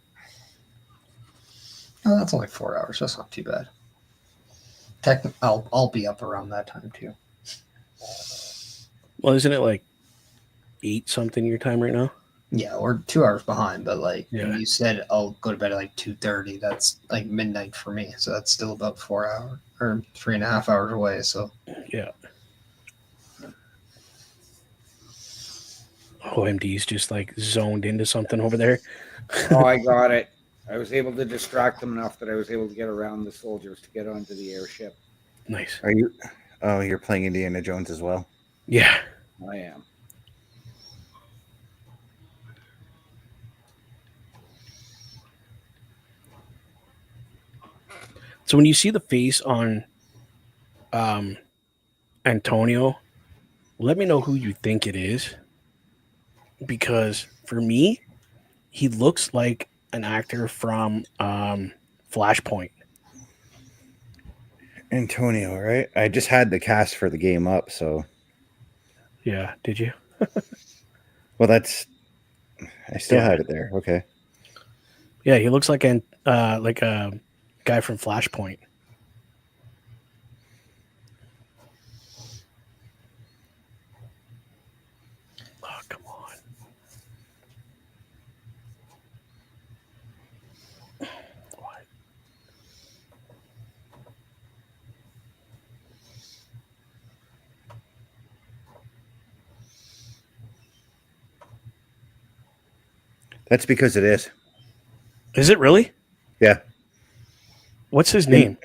Oh, that's only 4 hours. That's not too bad. I'll be up around that time too. Well, isn't it like 8 something your time right now? Yeah, we're 2 hours behind, but like Yeah. when you said I'll go to bed at like 2:30, that's like midnight for me. So that's still about 4 hours or 3.5 hours away. So Yeah. OMD's just like zoned into something over there. Oh, I got it. I was able to distract them enough that I was able to get around the soldiers to get onto the airship. Nice. Are you? Oh, you're playing Indiana Jones as well. Yeah. I am. So when you see the face on Antonio, let me know who you think it is. Because for me, he looks like an actor from Flashpoint. Antonio, right? I just had the cast for the game up, so Yeah, did you? well, that's. I still Yeah. have it there. Okay. Yeah, he looks like a guy from Flashpoint. Oh, come on. What? That's because it is. Is it really? Yeah. What's his name?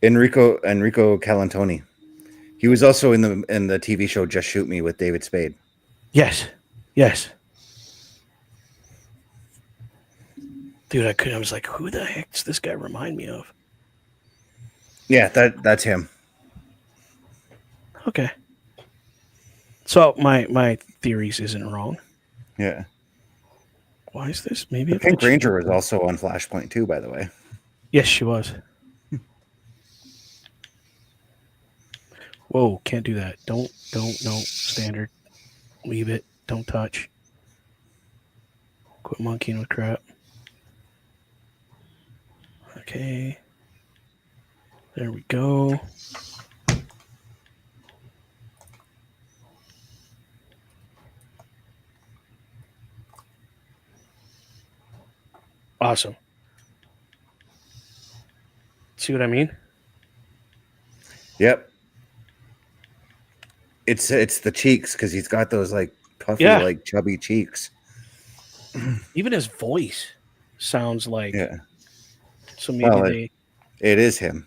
Enrico Calantoni. He was also in the TV show Just Shoot Me with David Spade. Yes. Yes. Dude, I was like, who the heck does this guy remind me of? Yeah, that's him. Okay. So my theories isn't wrong. Yeah. Why is this? Maybe The if I Pink Ranger change- was also on Flashpoint too, by the way. Yes, she was. Whoa, can't do that. Don't, no, standard. Leave it. Don't touch. Quit monkeying with crap. Okay. There we go. Awesome. See what I mean? Yep. It's the cheeks because he's got those like puffy, Yeah. like chubby cheeks. Even his voice sounds like. Yeah. So maybe Well, they It is him.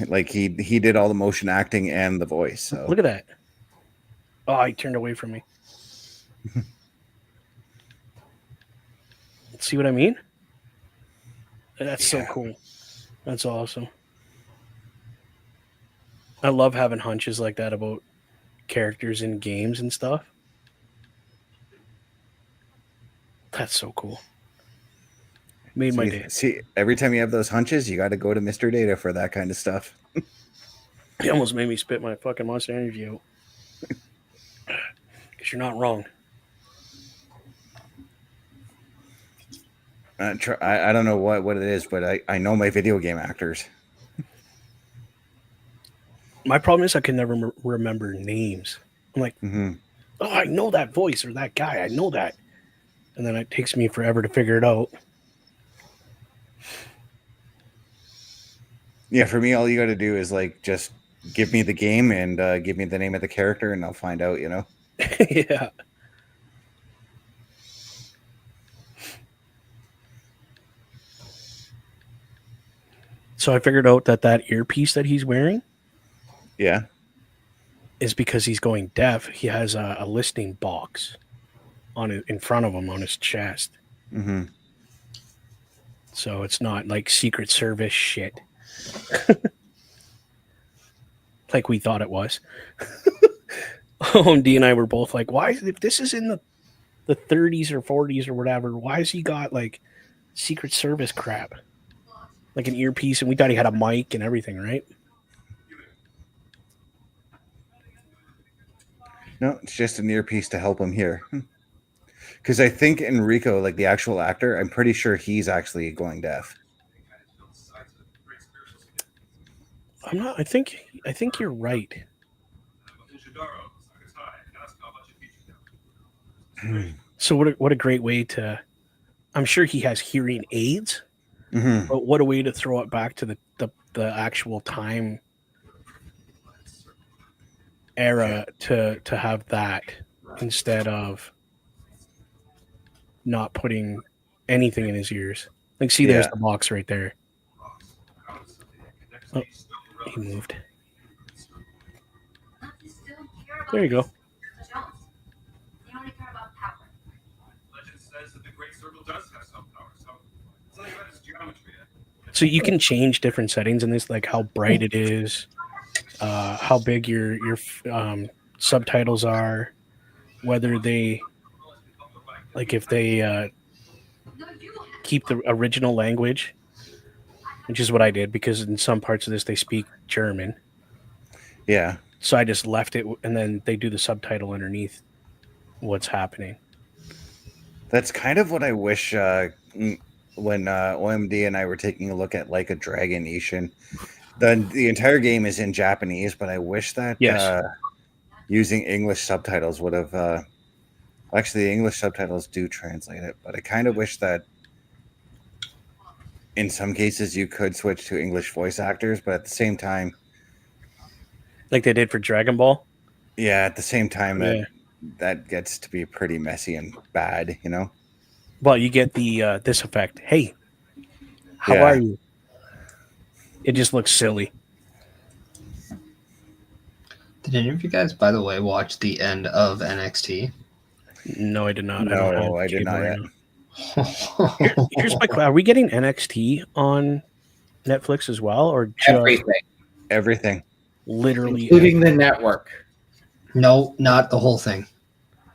Like he did all the motion acting and the voice. So look at that. Oh, he turned away from me. See what I mean? That's so Yeah. cool. That's awesome. I love having hunches like that about characters in games and stuff. That's so cool. Made my day. See, every time you have those hunches, you got to go to Mr. Data for that kind of stuff. You almost made me spit my fucking Monster Energy out. Because you're not wrong. I don't know what it is, but I know my video game actors. My problem is I can never remember names. I'm like, Hmm. oh, I know that voice or that guy. I know that. And then it takes me forever to figure it out. Yeah, for me, all you got to do is like just give me the game and give me the name of the character, and I'll find out. You know. Yeah. So I figured out that earpiece that he's wearing Yeah. is because he's going deaf. He has a listening box on it in front of him on his chest. Hmm. So it's not like Secret Service shit. Like we thought it was. OMD and I were both like, why, if this is in the 30s or 40s or whatever, why has he got like Secret Service crap? Like an earpiece, and we thought he had a mic and everything, right? No, it's just an earpiece to help him hear. Because I think Enrico, like the actual actor, I'm pretty sure he's actually going deaf. I'm not. I think you're right. So what a great way to. I'm sure he has hearing aids, Hmm. but what a way to throw it back to the actual time era to have that instead of not putting anything in his ears. Like, see, there's Yeah. the box right there. Oh, he moved. There you go. So you can change different settings in this, like how bright it is, how big your subtitles are, whether they, like if they keep the original language, which is what I did because in some parts of this they speak German. Yeah. So I just left it, and then they do the subtitle underneath what's happening. That's kind of what I wish when OMD and I were taking a look at Like a Dragon Ishin. The entire game is in Japanese, but I wish that Yes. Using English subtitles would have actually the English subtitles do translate it, but I kind of wish that in some cases you could switch to English voice actors, but at the same time, Like they did for Dragon Ball. yeah, at the same time Yeah. that gets to be pretty messy and bad, you know. Well, you get the this effect. Hey, how Yeah. are you? It just looks silly. Did any of you guys, by the way, watch the end of NXT? No, I did not. No, I did cable not right yet. now. Here's my question: are we getting NXT on Netflix as well, or just Everything, Everything. literally including the network. No, not the whole thing.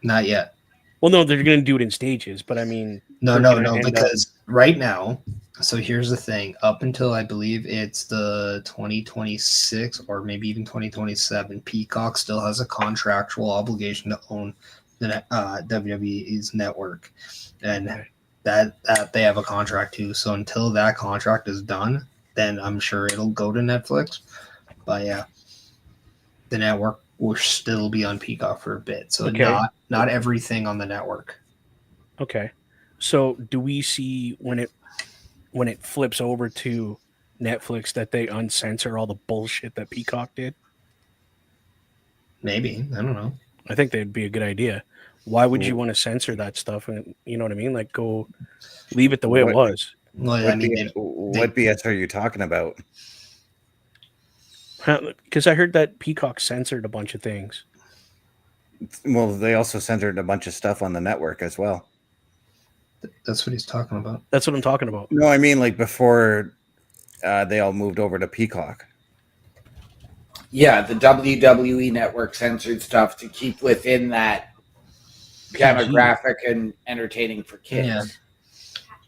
Not yet. Well, no, they're going to do it in stages, but I mean, No, they're no, gonna no, end up- because right now, so here's the thing. Up until I believe it's the 2026 or maybe even 2027, Peacock still has a contractual obligation to own the WWE's network. And Okay. that they have a contract too. So until that contract is done, then I'm sure it'll go to Netflix. But yeah, the network will still be on Peacock for a bit. So Okay. not everything on the network. Okay. So do we see when it flips over to Netflix that they uncensor all the bullshit that Peacock did? Maybe. I don't know. I think that'd be a good idea. Why would you want to censor that stuff? And you know what I mean? Like, go leave it the way it What- was. Well, What, I mean, what BS are you talking about? Because I heard that Peacock censored a bunch of things. Well, they also censored a bunch of stuff on the network as well. that's what he's talking about. That's what I'm talking about. No, I mean like before they all moved over to Peacock. Yeah, the WWE network censored stuff to keep within that demographic and entertaining for kids. Yeah.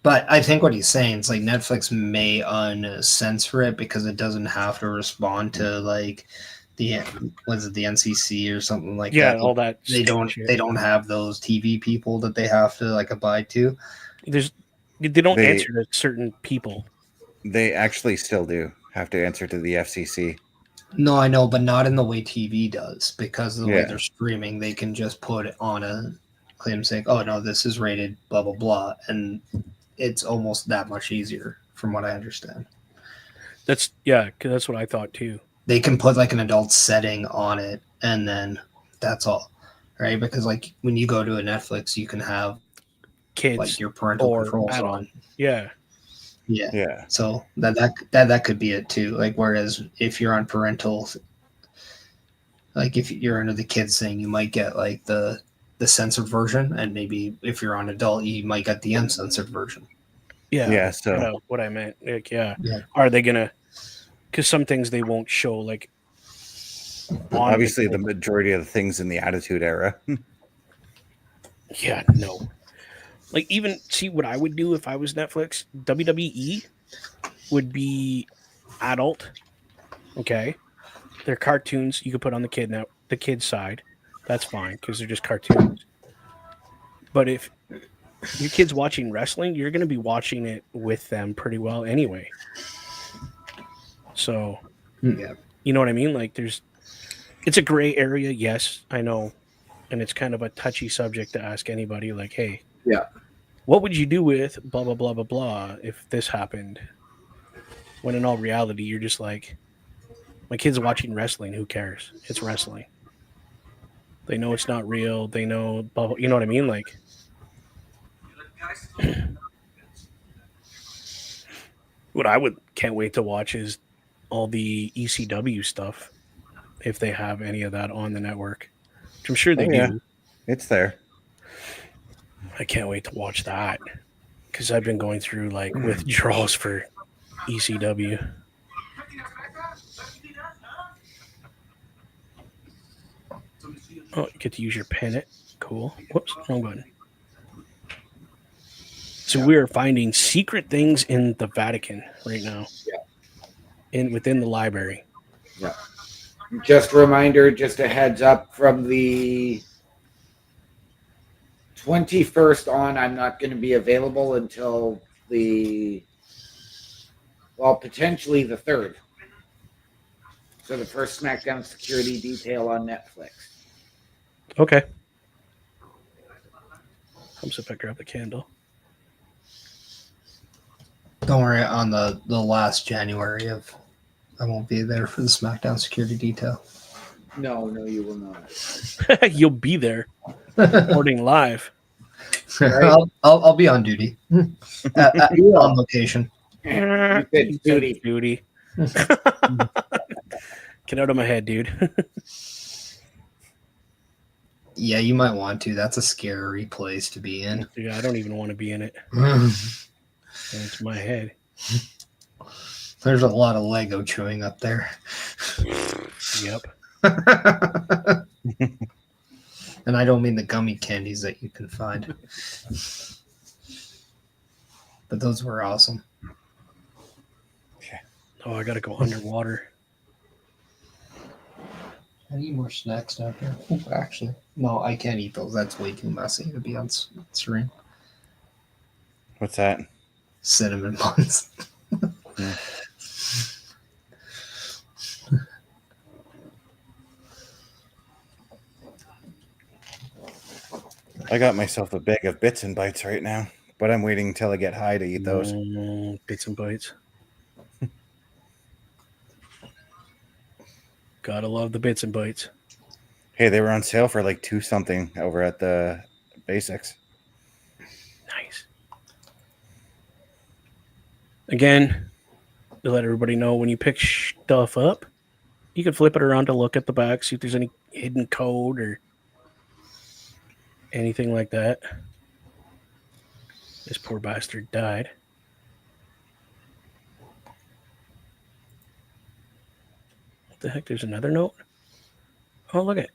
But I think what he's saying is like Netflix may uncensor it because it doesn't have to respond to like the was it the NCC or something like Yeah, that. all that. They don't have those TV people that they have to like abide to. They don't They- answer to certain people. They actually still do have to answer to the FCC. No, I know, but not in the way TV does because of the way Yeah. they're streaming. They can just put it on a claim saying, "Oh no, this is rated blah blah blah," and it's almost that much easier, from what I understand. That's what I thought too. They can put like an adult setting on it, and then that's all, right? Because like when you go to a Netflix, you can have Kids like your parental or controls adult. on. Yeah. Yeah. So that could be it too. Like whereas if you're on parental, like if you're under the kids thing, you might get like the censored version, and maybe if you're on adult, you might get the uncensored version. Yeah. Yeah, so What I meant. Like, yeah. Yeah. Are they gonna? Because some things they won't show. Like on obviously the majority of the things in the Attitude Era. Yeah. No. Like even see what I would do if I was Netflix. WWE would be adult. Okay. They're cartoons you could put on the kid side. That's fine because they're just cartoons. But if your kid's watching wrestling, you're going to be watching it with them pretty well anyway. So, Yeah. you know what I mean? Like it's a gray area. Yes, I know. And it's kind of a touchy subject to ask anybody like, hey, Yeah. what would you do with blah, blah, blah, blah, blah if this happened? When in all reality, you're just like, my kid's watching wrestling. Who cares? It's wrestling. They know it's not real. They know, blah, blah, you know what I mean? Like, what I can't wait to watch is all the ECW stuff, if they have any of that on the network, which I'm sure they Oh, yeah. do. It's there. I can't wait to watch that because I've been going through like withdrawals for ECW. Oh, you get to use your pennant. Cool. Whoops, wrong button. So we are finding secret things in the Vatican right now. Yeah. Within the library. Yeah. Just a reminder, just a heads up from the 21st on, I'm not going to be available until potentially the 3rd. So the first SmackDown security detail on Netflix. Okay. Helps if I grab the candle. Don't worry, on the last January I won't be there for the SmackDown security detail. No, you will not. You'll be there recording live. Right. I'll be on duty on location. You said duty. Duty. Get out of my head, dude. Yeah, you might want to. That's a scary place to be in. Yeah, I don't even want to be in it. It's my head. There's a lot of Lego chewing up there. Yep. And I don't mean the gummy candies that you can find. But those were awesome. Oh, I gotta go underwater. I need more snacks down here. Ooh, actually, no, I can't eat those. That's way too messy to be on stream. What's that? Cinnamon buns. Yeah. I got myself a bag of Bits and Bites right now, but I'm waiting until I get high to eat those. Bits and bites. Gotta love the bits and bites. Hey, they were on sale for like $2 something over at the Basics. Nice. Again, to let everybody know, when you pick stuff up, you can flip it around to look at the back, see if there's any hidden code or anything like that. This poor bastard died. What the heck? There's another note? Oh, look at it.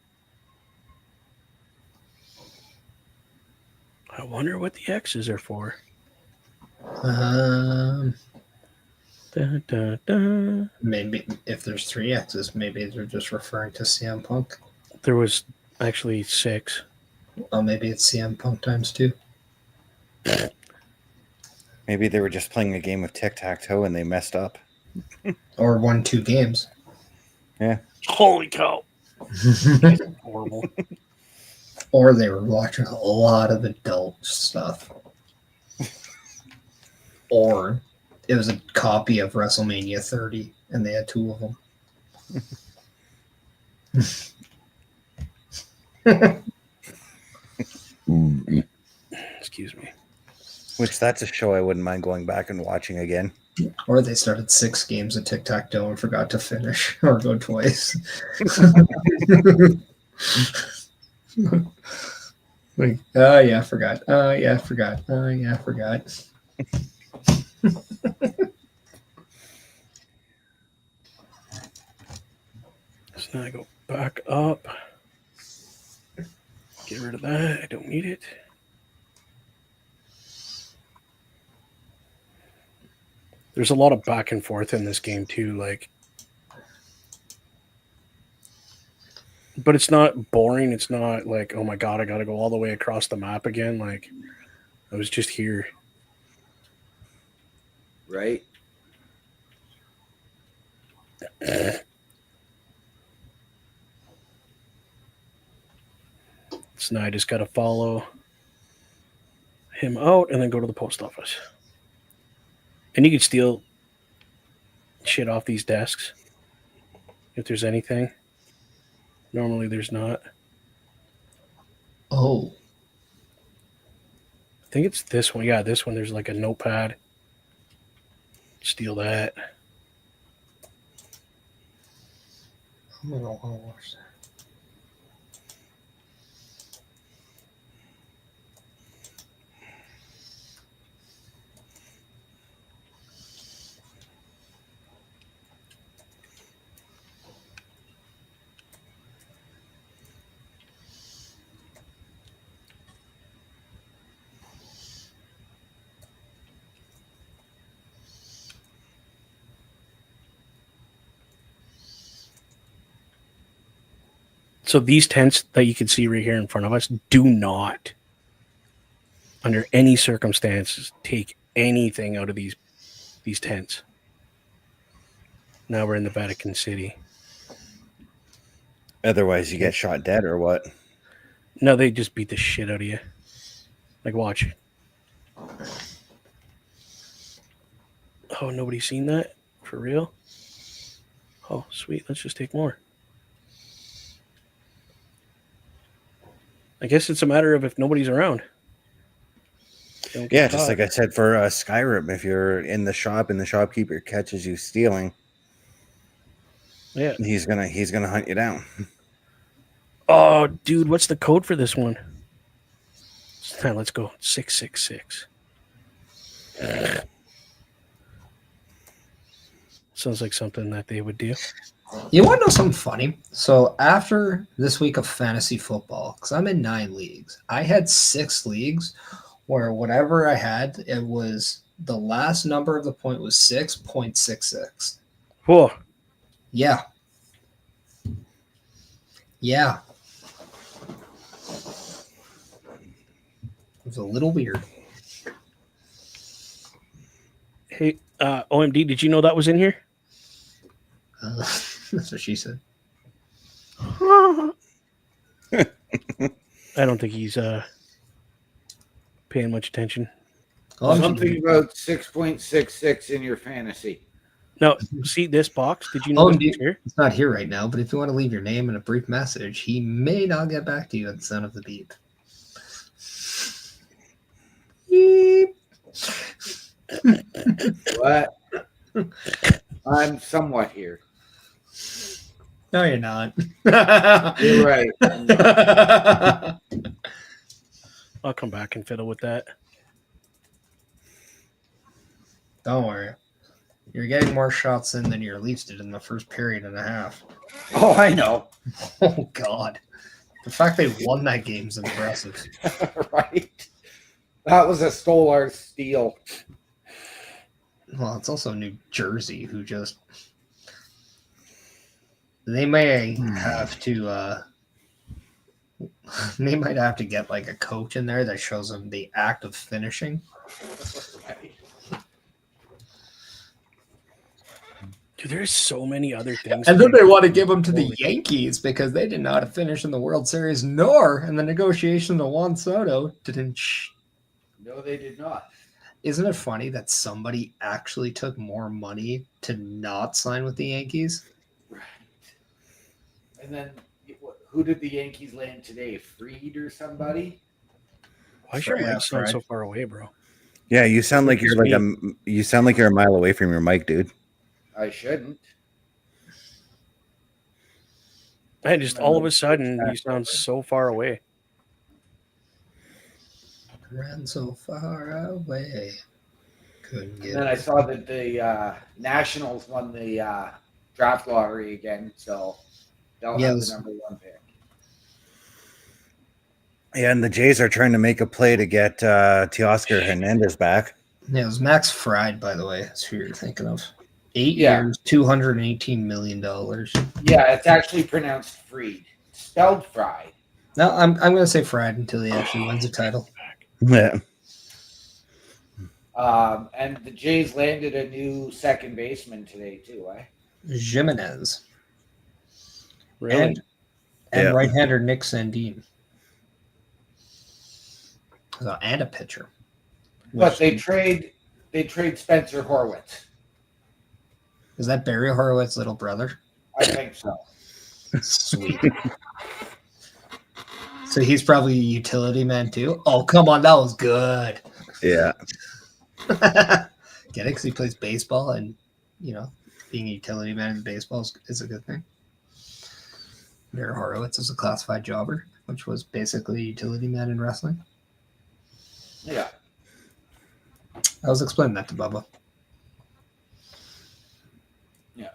I wonder what the X's are for. Da, da, da. Maybe if there's 3 X's, maybe they're just referring to CM Punk. There was actually 6. Oh, maybe it's CM Punk times 2. Maybe they were just playing a game of tic-tac-toe and they messed up. Or won 2 games. Yeah. Holy cow! That's horrible. Or they were watching a lot of adult stuff. Or it was a copy of WrestleMania 30 and they had 2 of them. Excuse me. Which that's a show I wouldn't mind going back and watching again. Or they started 6 games of tic-tac-toe and forgot to finish or go twice. Like, oh yeah, forgot. Oh yeah, forgot. Oh yeah, forgot. So now I go back up. Get rid of that. I don't need it. There's a lot of back and forth in this game too, like, but it's not boring. It's not like, oh my god, I got to go all the way across the map again. Like, I was just here. Right? So now I just got to follow him out and then go to the post office. And you can steal shit off these desks if there's anything. Normally there's not. Oh, I think it's this one. Yeah, this one. There's like a notepad. Steal that. I'm gonna want to watch that. So these tents that you can see right here in front of us do not, under any circumstances, take anything out of these tents. Now we're in the Vatican City. Otherwise, you get shot dead or what? No, they just beat the shit out of you. Like, watch. Oh, nobody's seen that? For real? Oh, sweet. Let's just take more. I guess it's a matter of if nobody's around. Don't get Yeah, just caught. like I said for Skyrim, if you're in the shop and the shopkeeper catches you stealing, Yeah. he's gonna hunt you down. Oh, dude, what's the code for this one? Let's go. 666. Sounds like something that they would do. You want to know something funny? So after this week of fantasy football, because I'm in 9 leagues, I had 6 leagues where whatever I had, it was the last number of the point was 6.66. Whoa. Yeah. Yeah. It was a little weird. Hey, OMD, did you know that was in here? That's what she said. I don't think he's paying much attention. Oh, Something about 6.66 in your fantasy. No, see this box? Did you know this was here? It's not here right now, but if you want to leave your name and a brief message, he may not get back to you at the sound of the beep. Beep. What? I'm somewhat here. No, you're not. You're right. I'll come back and fiddle with that. Don't worry. You're getting more shots in than your Leafs did in the first period and a half. Oh, I know. Oh, God. The fact they won that game is impressive. Right? That was a Stolar steal. Well, it's also New Jersey who just they may have to they might have to get like a coach in there that shows them the act of finishing. Dude, there's so many other things. And then they want to give them to the Yankees because they did not finish in the World Series nor in the negotiation to Juan Soto. No, they did not. Isn't it funny that somebody actually took more money to not sign with the Yankees? Right. And then who did the Yankees land today? Freed or somebody? Why is your Yeah, mic sound Fred. so far away, bro? Yeah, you sound like you're like you sound like you're a mile away from your mic, dude. I shouldn't. And just all of a sudden, you sound so far away. Ran so far away. Couldn't get And then I saw that the Nationals won the draft lottery again, so they'll have the number 1 pick. Yeah, and the Jays are trying to make a play to get Teoscar Hernandez back. Yeah, it was Max Fried, by the way. That's who you're thinking of. 8 Yeah. years, $218 million. Yeah, it's actually pronounced Freed. It's spelled Fried. No, I'm going to say Fried until he actually wins the title. Yeah. And the Jays landed a new second baseman today, too, eh? Jimenez. Really? And Yeah. right-hander Nick Sandin. So, and a pitcher. But they trade Spencer Horwitz. Is that Barry Horowitz's little brother? I think so. Sweet. So he's probably a utility man too. Oh, come on, that was good. Yeah. Get it? Because he plays baseball, and being a utility man in baseball is a good thing. Barry Horowitz is a classified jobber, which was basically a utility man in wrestling. Yeah. I was explaining that to Bubba. Yeah.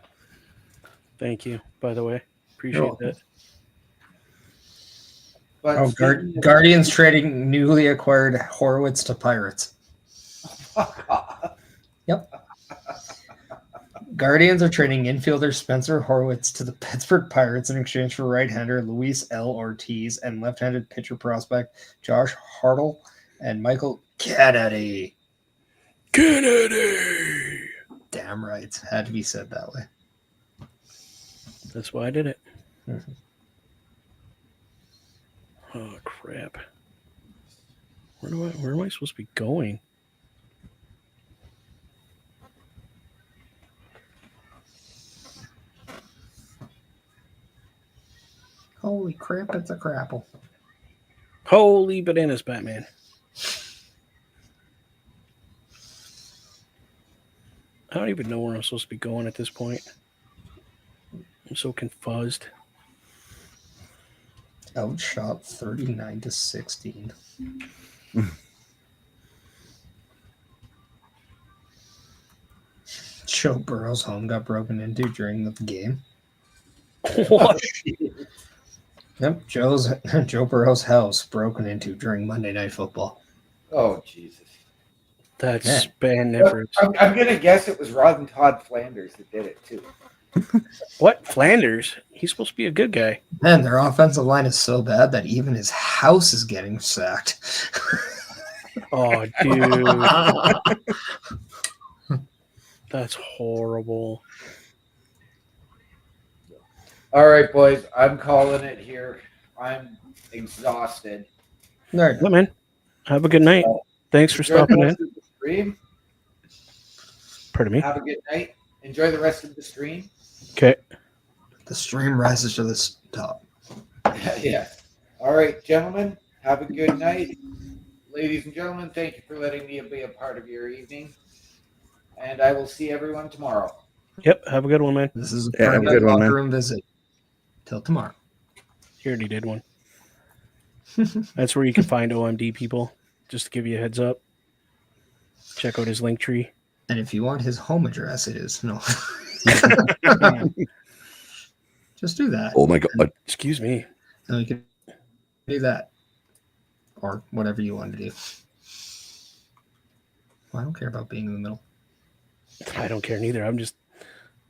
Thank you, by the way. Appreciate that. But Guardians trading newly acquired Horowitz to Pirates. Fuck off. Yep. Guardians are trading infielder Spencer Horwitz to the Pittsburgh Pirates in exchange for right-hander Luis L. Ortiz and left-handed pitcher prospect Josh Hartle and Michael Kennedy. Kennedy! Damn right. Had to be said that way. That's why I did it. Mm-hmm. Oh, crap. Where am I supposed to be going? Holy crap, it's a crapple. Holy bananas, Batman. I don't even know where I'm supposed to be going at this point. I'm so confused. Outshot 39-16. Joe Burrow's home got broken into during the game. What? Yep, Joe Burrow's house broken into during Monday Night Football. Oh, Jesus. That's Yeah. spaniferous. I'm going to guess it was Rod and Todd Flanders that did it, too. What? Flanders? He's supposed to be a good guy. Man, their offensive line is so bad that even his house is getting sacked. Oh, dude. That's horrible. All right, boys. I'm calling it here. I'm exhausted. Nerd. Yeah, man. Have a good night. Thanks for Enjoy the stopping in. rest of the stream. Pardon me. Have a good night. Enjoy the rest of the stream. Okay. The stream rises to the top. Yeah. All right, gentlemen. Have a good night. Ladies and gentlemen, thank you for letting me be a part of your evening. And I will see everyone tomorrow. Yep. Have a good one, man. This is a Yeah, have a private good one, man. locker room visit. Till tomorrow. He already did one. That's where you can find OMD people. Just to give you a heads up. Check out his link tree. And if you want his home address, it is no. Just do that. Oh my god. Excuse me. And we can do that. Or whatever you want to do. Well, I don't care about being in the middle. I don't care neither. I'm just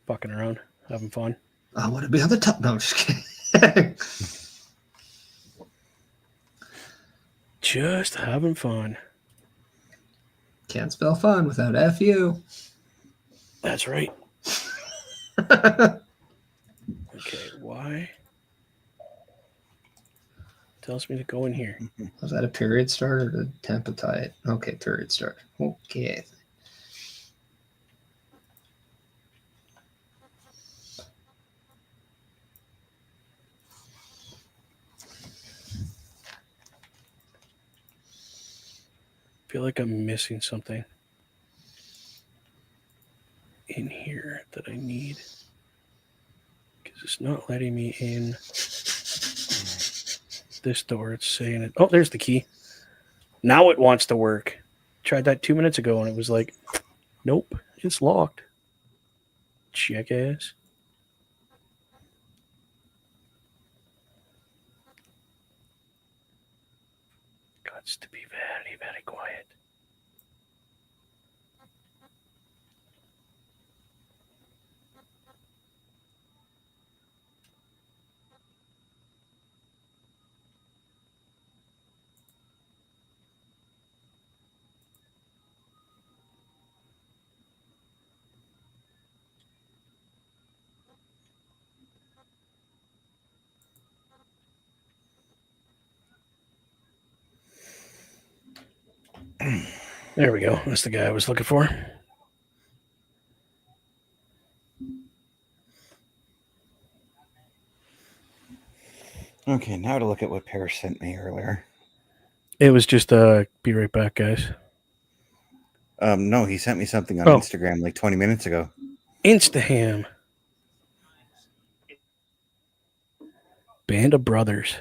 fucking around, having fun. I want to be on the top. No, I'm just kidding. Just having fun. Can't spell fun without FU. That's right. Okay, why? Tells me to go in here. Was that a period start or the temp of tie? Okay, period start. Okay. Feel like I'm missing something in here that I need. Because it's not letting me in this door. It's saying it. Oh, there's the key. Now it wants to work. Tried that 2 minutes ago and it was like, nope, it's locked. Jackass. Gots to be very, very quiet. There we go. That's the guy I was looking for. Okay, now to look at what Paris sent me earlier. It was just be right back, guys. No, he sent me something on Oh. Instagram like 20 minutes ago. Instaham. Band of Brothers.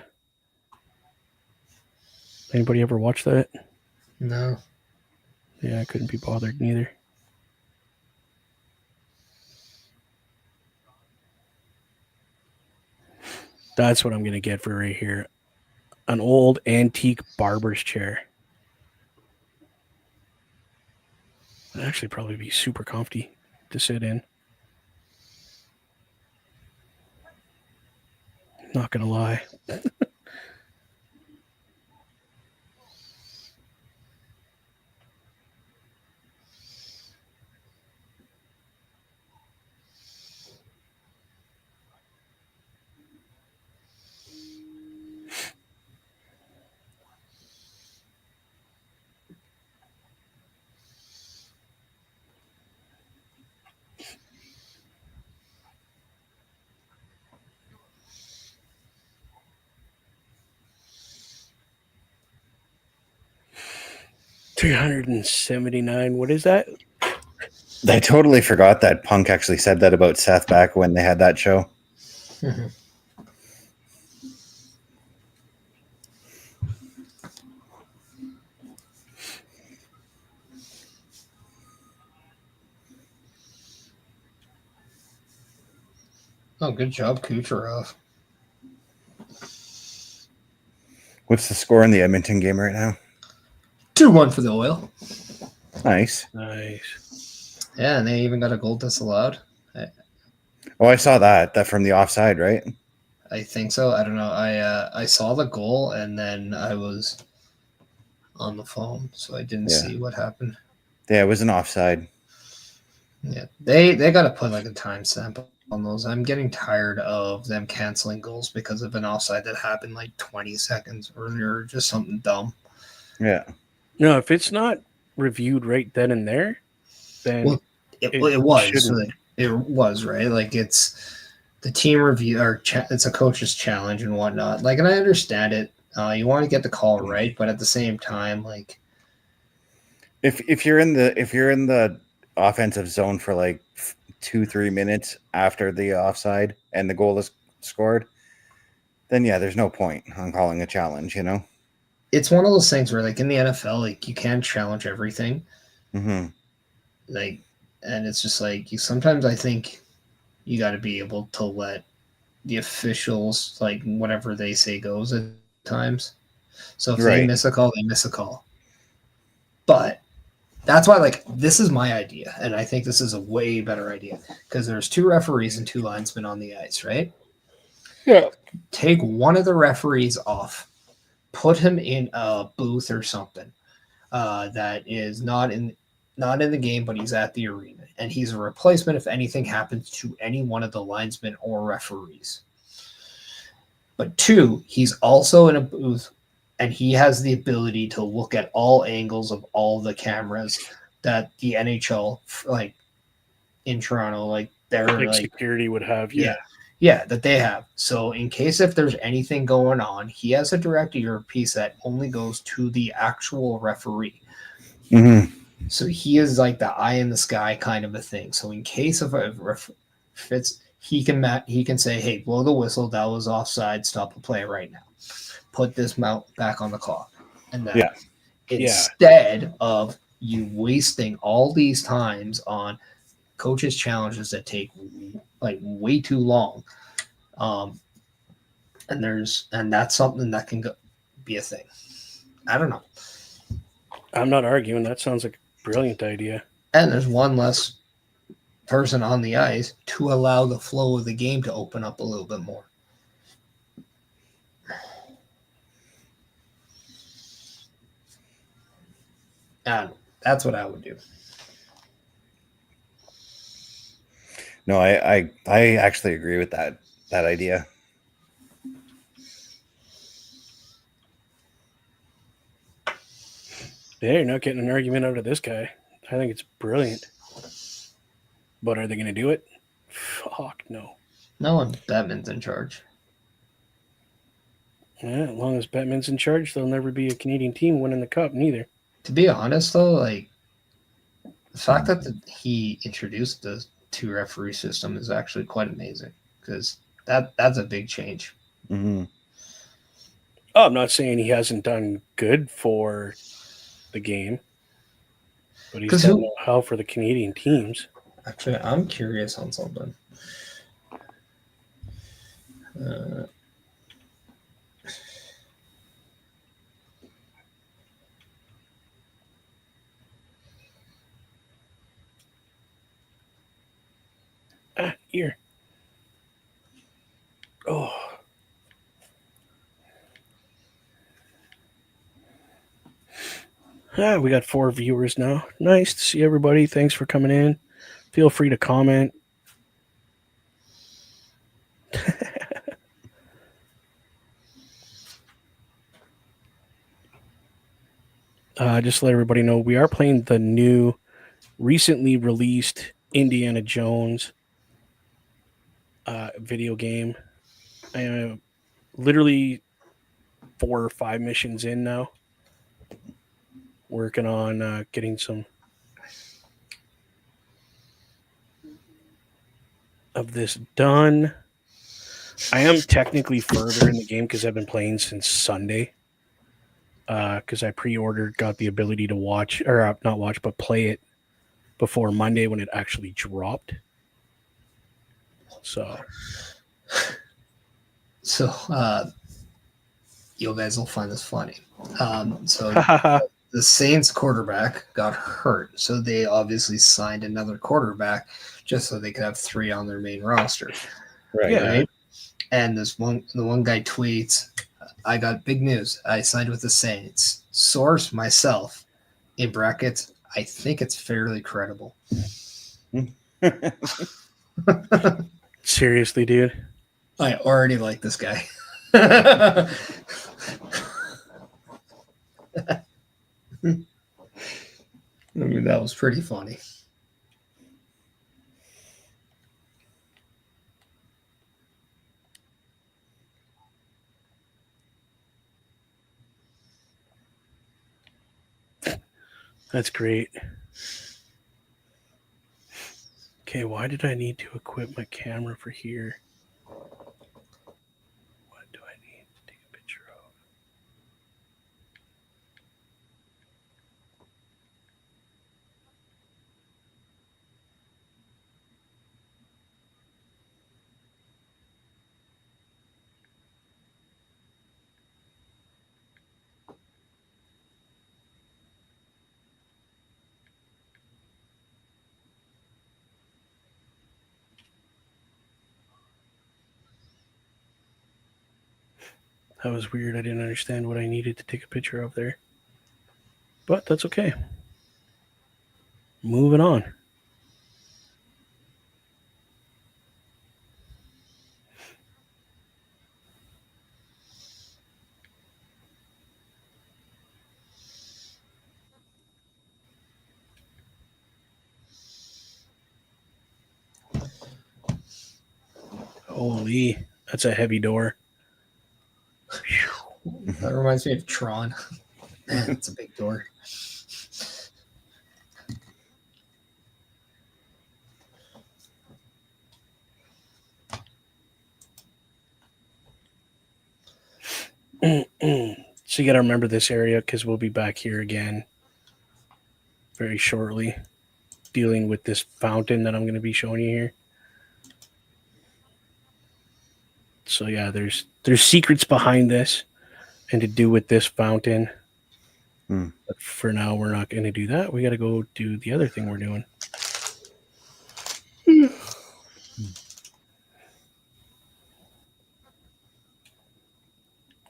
Anybody ever watch that? No. Yeah, I couldn't be bothered neither. That's what I'm going to get for right here. An old antique barber's chair. It'd actually probably be super comfy to sit in. Not going to lie. $379. What is that? I totally forgot that Punk actually said that about Seth back when they had that show. Oh, good job, Kucherov. What's the score in the Edmonton game right now? 2-1 for the Oil. Nice. Nice. Yeah, and they even got a goal disallowed. Oh, I saw that from the offside, right? I think so. I don't know. I saw the goal and then I was on the phone, so I didn't see what happened. Yeah, it was an offside. Yeah, they got to put like a timestamp on those. I'm getting tired of them canceling goals because of an offside that happened like 20 seconds earlier, or just something dumb. Yeah. No, if it's not reviewed right then and there, then Well, it was. So it was right. Like it's the team review or it's a coach's challenge and whatnot. Like, and I understand it. You want to get the call right, but at the same time, like if you're in the offensive zone for like 2-3 minutes after the offside and the goal is scored, then yeah, there's no point on calling a challenge, you know? It's one of those things where like in the NFL, like you can't challenge everything. Mm-hmm. Like, and it's just like sometimes I think you got to be able to let the officials, like whatever they say goes at times. So if they miss a call, they miss a call. But That's why, like, this is my idea, and I think this is a way better idea because there's 2 referees and 2 linesmen on the ice, right? Yeah. Take one of the referees off, put him in a booth or something that is not in the game, but he's at the arena, and he's a replacement if anything happens to any one of the linesmen or referees. But 2, he's also in a booth, and he has the ability to look at all angles of all the cameras that the NHL, like in Toronto, like they're Like like security would have. yeah, that they have. So in case if there's anything going on, he has a direct earpiece that only goes to the actual referee. Mhm. So he is like the eye in the sky kind of a thing. So in case of a fits, he can say, "Hey, blow the whistle. That was offside. Stop the play right now. Put this mount back on the clock." And then Yeah. instead of you wasting all these times on coaches' challenges that take like way too long, and that's something that can be a thing. I don't know. I'm not arguing. That sounds like a brilliant idea. And there's one less person on the ice to allow the flow of the game to open up a little bit more. And that's what I would do. No, I actually agree with that idea. Yeah, you're not getting an argument out of this guy. I think it's brilliant. But are they going to do it? Fuck no. No one Batman's in charge. Yeah, as long as Batman's in charge, there'll never be a Canadian team winning the cup, neither. To be honest, though, like the fact that he introduced the 2 referee system is actually quite amazing because that's a big change. Mm-hmm. Oh, I'm not saying he hasn't done good for the game, but he's done no hell for the Canadian teams. Actually, I'm curious on something. Here. Oh. We got 4 viewers now. Nice to see everybody. Thanks for coming in. Feel free to comment. Just to let everybody know, we are playing the new, recently released Indiana Jones video game. I am literally 4 or 5 missions in now. Working on getting some of this done. I am technically further in the game because I've been playing since Sunday. Because I pre-ordered, got the ability to watch, or not watch, but play it before Monday when it actually dropped. So You guys will find this funny. The Saints quarterback got hurt, so they obviously signed another quarterback just so they could have 3 on their main roster. Right. And the one guy tweets, "I got big news. I signed with the Saints. Source myself, in brackets, I think it's fairly credible." Seriously, dude. I already like this guy. I mean, that was pretty funny. That's great. Okay, why did I need to equip my camera for here? What do I need to take a picture of? That was weird. I didn't understand what I needed to take a picture of there. But that's okay. Moving on. Holy, that's a heavy door. That reminds me of Tron. Man, it's a big door. So you got to remember this area because we'll be back here again very shortly, dealing with this fountain that I'm going to be showing you here. So yeah, there's secrets behind this, and to do with this fountain. But for now, we're not going to do that. We got to go do the other thing we're doing.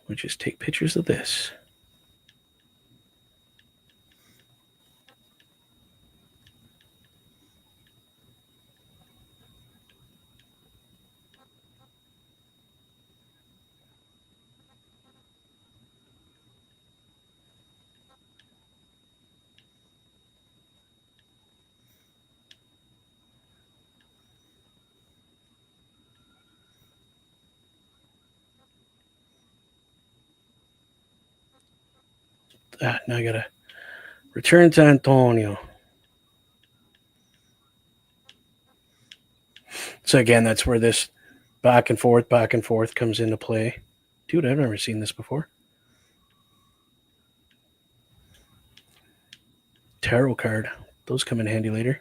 Which is take pictures of this. Now I got to return to Antonio. So again, that's where this back and forth comes into play. Dude, I've never seen this before. Tarot card. Those come in handy later.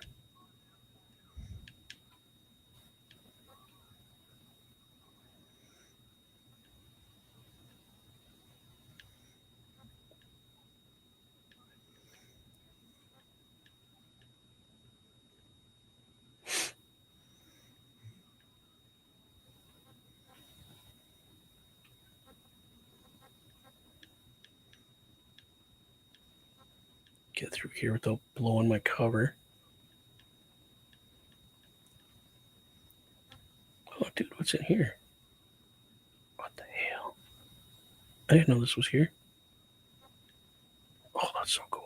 Get through here without blowing my cover. Oh, dude, what's in here? What the hell? I didn't know this was here. Oh, that's so cool.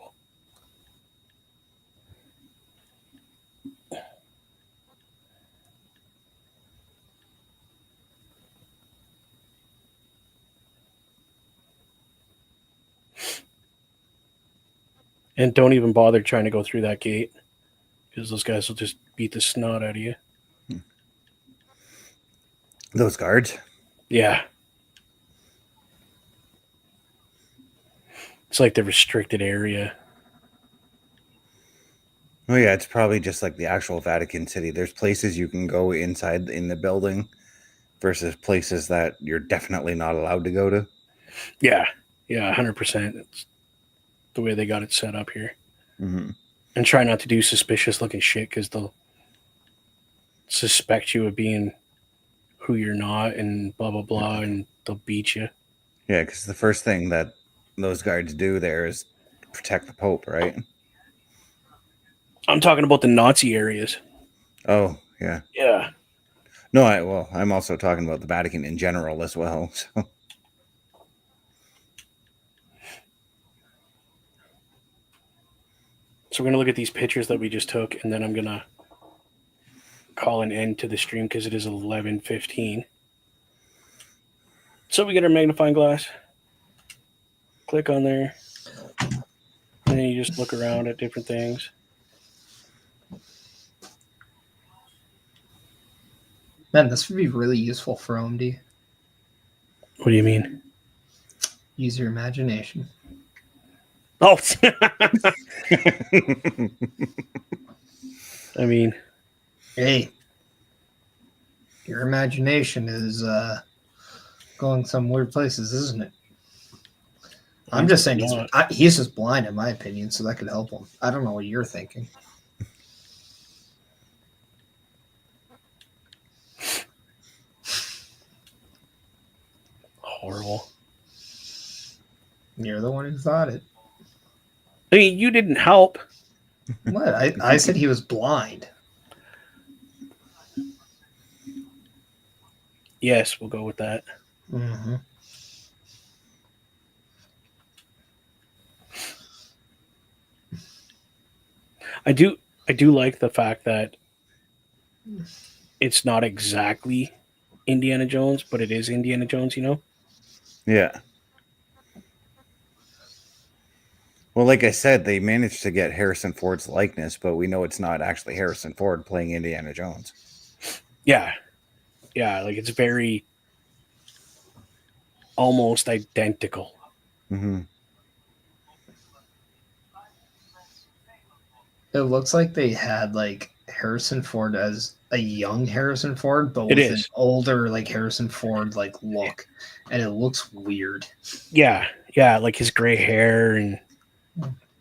And don't even bother trying to go through that gate because those guys will just beat the snot out of you. Those guards? Yeah. It's like the restricted area. Oh yeah, it's probably just like the actual Vatican City. There's places you can go inside in the building versus places that you're definitely not allowed to go to. Yeah. Yeah, 100%. It's the way they got it set up here. Mm-hmm. And try not to do suspicious looking shit because they'll suspect you of being who you're not and blah, blah, blah, and they'll beat you. Yeah, because the first thing that those guards do there is protect the Pope, right? I'm talking about the Nazi areas. Oh, yeah. Yeah. No, I'm also talking about the Vatican in general as well. So we're going to look at these pictures that we just took, and then I'm going to call an end to the stream because it is 11:15. So we get our magnifying glass. Click on there. And then you just look around at different things. Man, this would be really useful for OMD. What do you mean? Use your imagination. Oh, I mean, Hey, your imagination is going some weird places, isn't it? I'm just saying he's just blind, in my opinion, so that could help him. I don't know what you're thinking. horrible. You're the one who thought it. I mean, you didn't help. What? I said he was blind. Yes, we'll go with that. Mm-hmm. I do like the fact that it's not exactly Indiana Jones, but it is Indiana Jones, you know? Yeah. Well, like I said, they managed to get Harrison Ford's likeness, but we know it's not actually Harrison Ford playing Indiana Jones. Yeah. Yeah, like it's very almost identical. Mm-hmm. It looks like they had like Harrison Ford as a young Harrison Ford, but It with an is. older like Harrison Ford like look, and it looks weird. Yeah. Yeah, like his gray hair and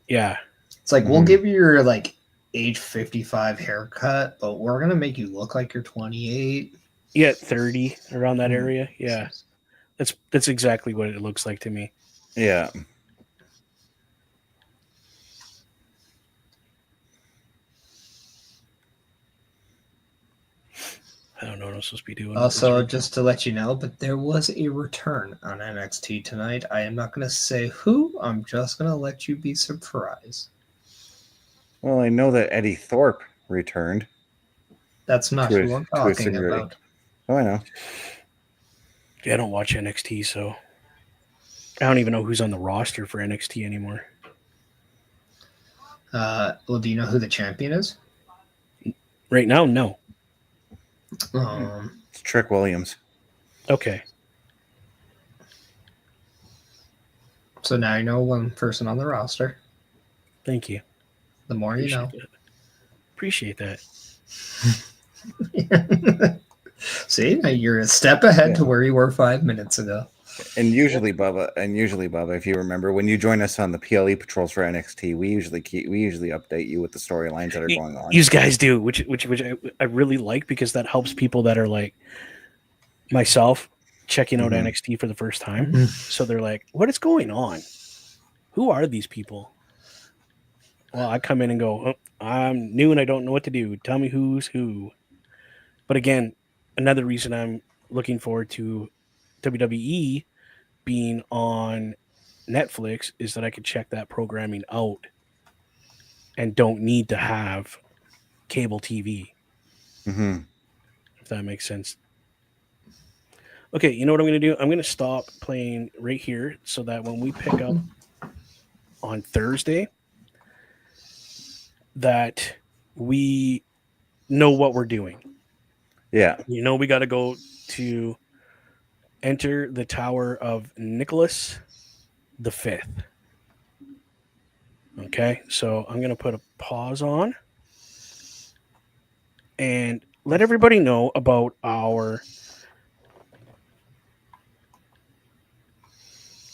yeah. It's like we'll Mhm. give you your like age 55 haircut, but we're gonna make you look like you're 28. Yeah, 30 around that Mm. area. Yeah. That's exactly what it looks like to me. Yeah. I don't know what I'm supposed to be doing. Also, just to let you know, but there was a return on NXT tonight. I am not gonna say who. I'm just gonna let you be surprised. Well, I know that Eddie Thorpe returned That's not to who I'm a talking singularity. about. Oh, I know. Yeah, I don't watch NXT, so I don't even know who's on the roster for NXT anymore. Well, do you know who the champion is? Right now, no. Um, It's Trick Williams. Okay. so now you know one person on the roster. Thank you. The more you know. Appreciate that. See, now you're a step ahead Yeah. to where you were 5 minutes ago. And usually, Bubba, if you remember, when you join us on the PLE patrols for NXT, we usually update you with the storylines that are going on. You guys do, which I really like because that helps people that are like myself checking out Mhm. NXT for the first time. So they're like, "What is going on? Who are these people?" Well, I come in and go, oh, "I'm new and I don't know what to do. Tell me who's who." But again, another reason I'm looking forward to WWE being on Netflix is that I could check that programming out and don't need to have cable TV, Mm-hmm. if that makes sense. Okay, you know what I'm going to do? I'm going to stop playing right here so that when we pick up on Thursday, that we know what we're doing. Yeah. You know, we got to go to enter the Tower of Nicholas the Fifth. Okay, so I'm going to put a pause on and let everybody know about our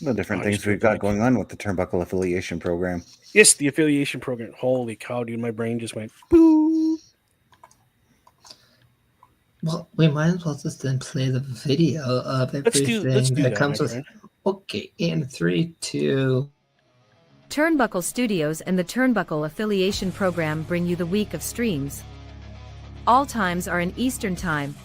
The different things we've got going on with the Turnbuckle Affiliation Program. Yes, the affiliation program. Holy cow, dude! My brain just went boo. Well, we might as well just then play the video of everything Let's do that that, comes my with. friend. Okay, in 3, 2. Turnbuckle Studios and the Turnbuckle Affiliation Program bring you the week of streams. All times are in Eastern Time.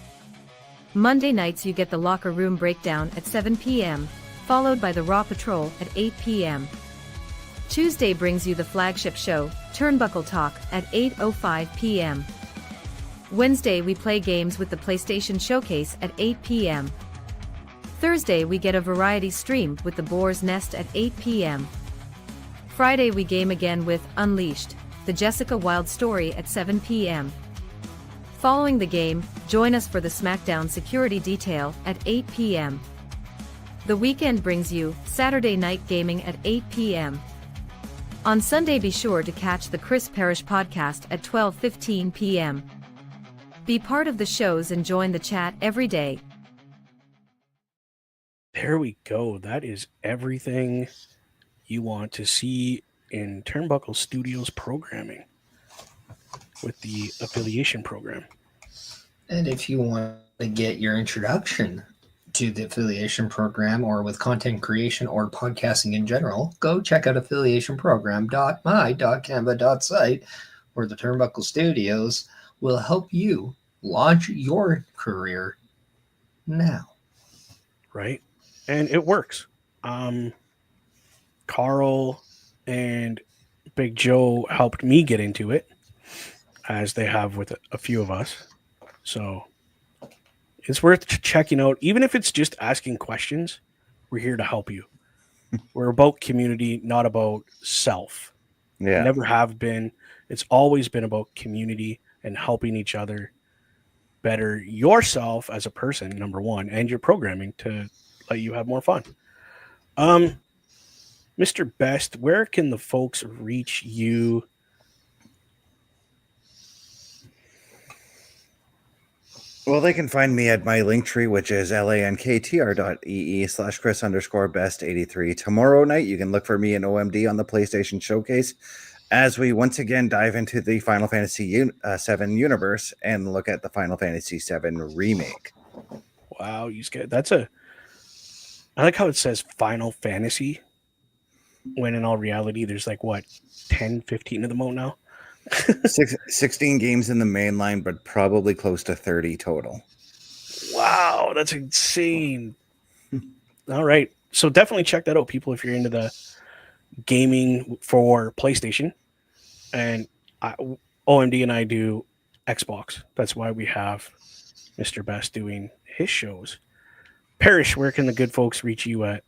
Monday nights you get the Locker Room Breakdown at 7 p.m., followed by the Raw Patrol at 8 p.m. Tuesday brings you the flagship show, Turnbuckle Talk, at 8:05 p.m. Wednesday we play games with the PlayStation Showcase at 8 p.m. Thursday we get a variety stream with the Boar's Nest at 8 p.m. Friday we game again with Unleashed, the Jessica Wilde story at 7 p.m. Following the game, join us for the SmackDown Security Detail at 8 p.m. The weekend brings you Saturday Night Gaming at 8 p.m. On Sunday be sure to catch the Chris Parrish podcast at 12:15 p.m. Be part of the shows and join the chat every day. There we go. That is everything you want to see in Turnbuckle Studios programming with the affiliation program. And if you want to get your introduction to the affiliation program or with content creation or podcasting in general, go check out affiliationprogram.my.canva.site, where the Turnbuckle Studios will help you launch your career now. Right. And it works. Carl and Big Joe helped me get into it, as they have with a few of us. So it's worth checking out. Even if it's just asking questions, we're here to help you. We're about community, not about self. Yeah. Never have been. It's always been about community and helping each other better yourself as a person, number one, and your programming to let you have more fun. Mr. Best, where can the folks reach you? Well, they can find me at my link tree, which is lanktr.ee/Chris_best83. Tomorrow night, you can look for me in OMD on the PlayStation Showcase as we once again dive into the Final Fantasy VII universe and look at the Final Fantasy VII remake. Wow, you scared. I like how it says Final Fantasy, when in all reality, there's like, what, 10, 15 of them out now? 16 games in the main line, but probably close to 30 total. Wow, that's insane. All right. So definitely check that out, people, if you're into the gaming for PlayStation. And OMD and I do Xbox. That's why we have Mr. Best doing his shows. Parrish, where can the good folks reach you at?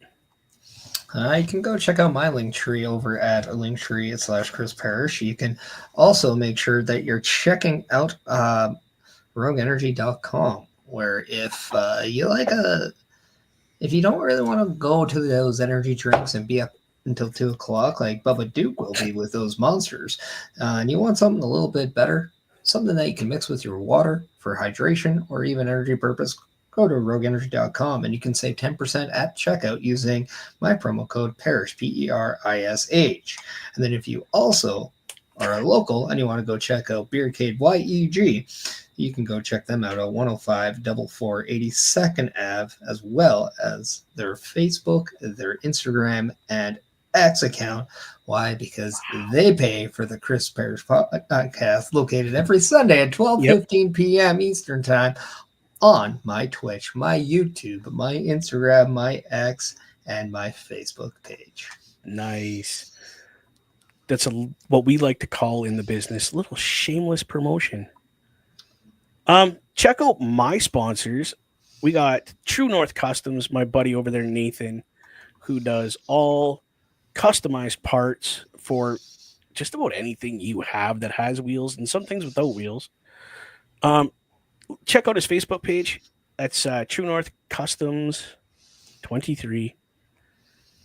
You can go check out my link tree over at linktree/Chris Parrish. You can also make sure that you're checking out rogueenergy.com, where if you don't really want to go to those energy drinks and be up until 2 o'clock like Bubba Duke will be with those monsters, and you want something a little bit better, something that you can mix with your water for hydration or even energy purpose, go to rogueenergy.com and you can save 10% at checkout using my promo code PARISH, PERISH. And then if you also are a local and you want to go check out Beercade YEG, you can go check them out at 105 82nd Ave, as well as their Facebook, their Instagram, and X account. Why? Because they pay for the Chris Parrish podcast, located every Sunday at 12:15 p.m. Eastern Time on my Twitch, my YouTube, my Instagram, my X, and my Facebook page. Nice. That's what we like to call in the business a little shameless promotion. Check out my sponsors. We got True North Customs, my buddy over there, Nathan, who does all customized parts for just about anything you have that has wheels and some things without wheels. Check out his Facebook page. That's True North Customs 23.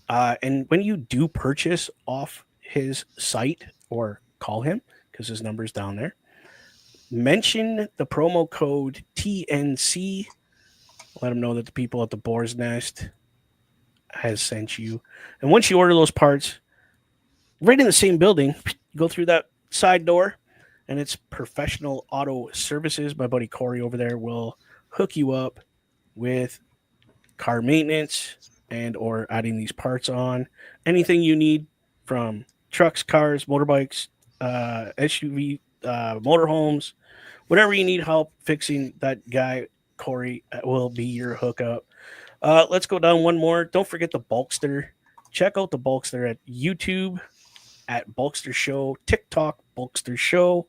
And when you do purchase off his site, or call him because his number's down there, mention the promo code TNC. Let him know that the people at the Boar's Nest has sent you. And once you order those parts, right in the same building, go through that side door, and it's Professional Auto Services. My buddy Corey over there will hook you up with car maintenance and or adding these parts on. Anything you need from trucks, cars, motorbikes, SUV, motorhomes, whatever you need help fixing, that guy, Corey, will be your hookup. Let's go down one more. Don't forget the Bulkster. Check out the Bulkster at YouTube at Bulkster Show, TikTok, Bulkster Show.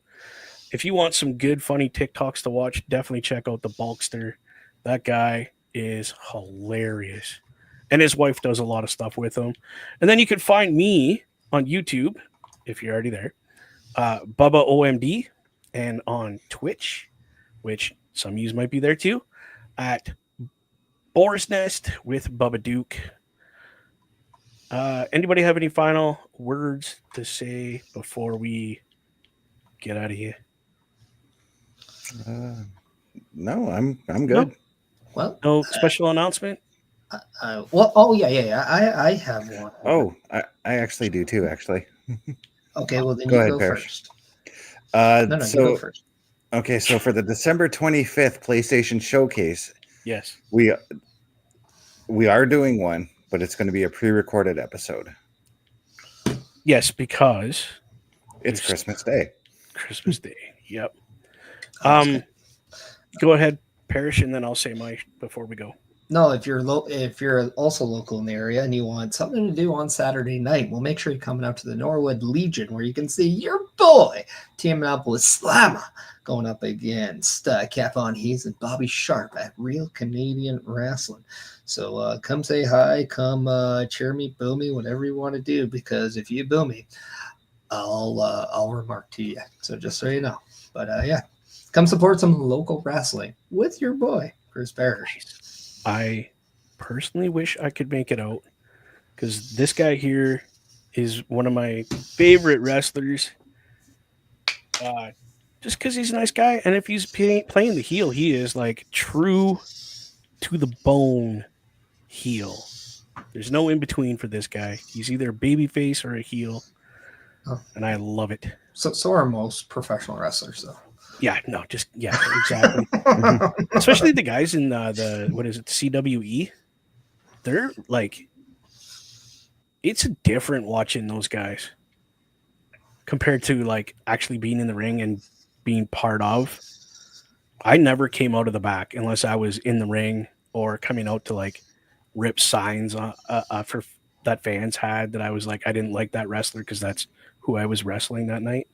If you want some good, funny TikToks to watch, definitely check out the Bulkster. That guy is hilarious. And his wife does a lot of stuff with him. And then you can find me on YouTube, if you're already there, Bubba OMD, and on Twitch, which some of you might be there too, at Boar's Nest with Bubba Duke. Anybody have any final words to say before we get out of here? No, I'm good. No? Well, No special announcement? I have one. Oh, I actually do too, actually. Okay, well then Go you ahead, go Parrish. first. No, You go first. Okay, so for the December 25th PlayStation Showcase, Yes. we We are doing one, but it's going to be a pre-recorded episode. Yes, because It's Christmas Day. Christmas Day. Yep. Okay. Go ahead, Parrish, and then I'll say my before we go. No, if you're also local in the area and you want something to do on Saturday night, well, make sure you're coming out to the Norwood Legion where you can see your boy teaming up with Slamma going up against Cap Von Hees and Bobby Sharp at Real Canadian Wrestling. So come say hi, come cheer me, boo me, whatever you want to do, because if you boo me, I'll remark to you. So just so you know. But yeah, come support some local wrestling with your boy Chris Parrish. I personally wish I could make it out because this guy here is one of my favorite wrestlers. Just because he's a nice guy, and if he's playing the heel, he is like true to the bone heel. There's no in between for this guy. He's either a baby face or a heel, and I love it. So are most professional wrestlers, though. Yeah, no, just yeah, exactly. Especially the guys in the what is it, CWE? They're like, it's different watching those guys compared to like actually being in the ring and being part of. I never came out of the back unless I was in the ring or coming out to like rip signs for that fans had that I was like I didn't like that wrestler because that's who I was wrestling that night.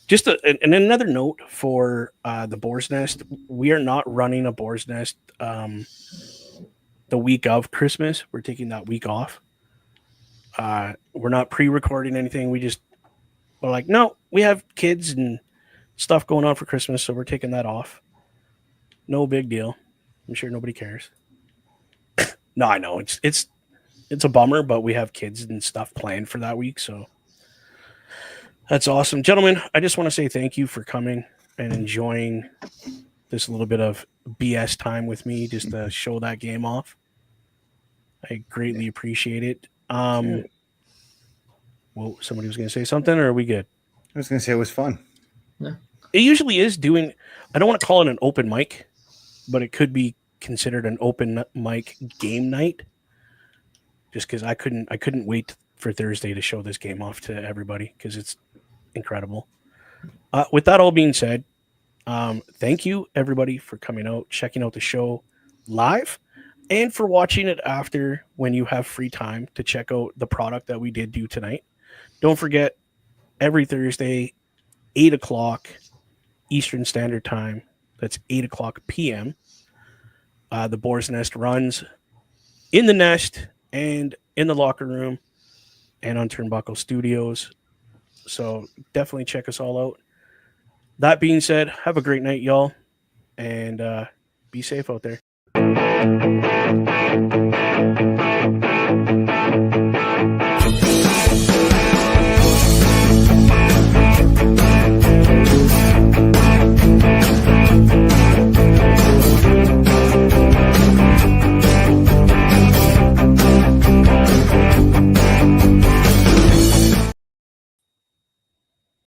Just and another note for the Boar's Nest, we are not running a Boar's Nest the week of Christmas. We're taking that week off. We're not pre-recording anything. We're like, no, we have kids and stuff going on for Christmas, so we're taking that off. No big deal. I'm sure nobody cares. No, I know it's a bummer, but we have kids and stuff planned for that week, so. That's awesome. Gentlemen, I just want to say thank you for coming and enjoying this little bit of BS time with me just to show that game off. I greatly appreciate it. Well, somebody was going to say something, or are we good? I was going to say it was fun. Yeah. It usually is doing, I don't want to call it an open mic, but it could be considered an open mic game night just because I couldn't wait for Thursday to show this game off to everybody because it's incredible. With that all being said, thank you everybody for coming out, checking out the show live, and for watching it after when you have free time to check out the product that we did do tonight. Don't forget, every Thursday, 8 o'clock Eastern Standard Time, that's 8 o'clock p.m., the Boar's Nest runs in the Nest and in the locker room and on Turnbuckle Studios. So definitely check us all out. That being said, have a great night, y'all, and be safe out there.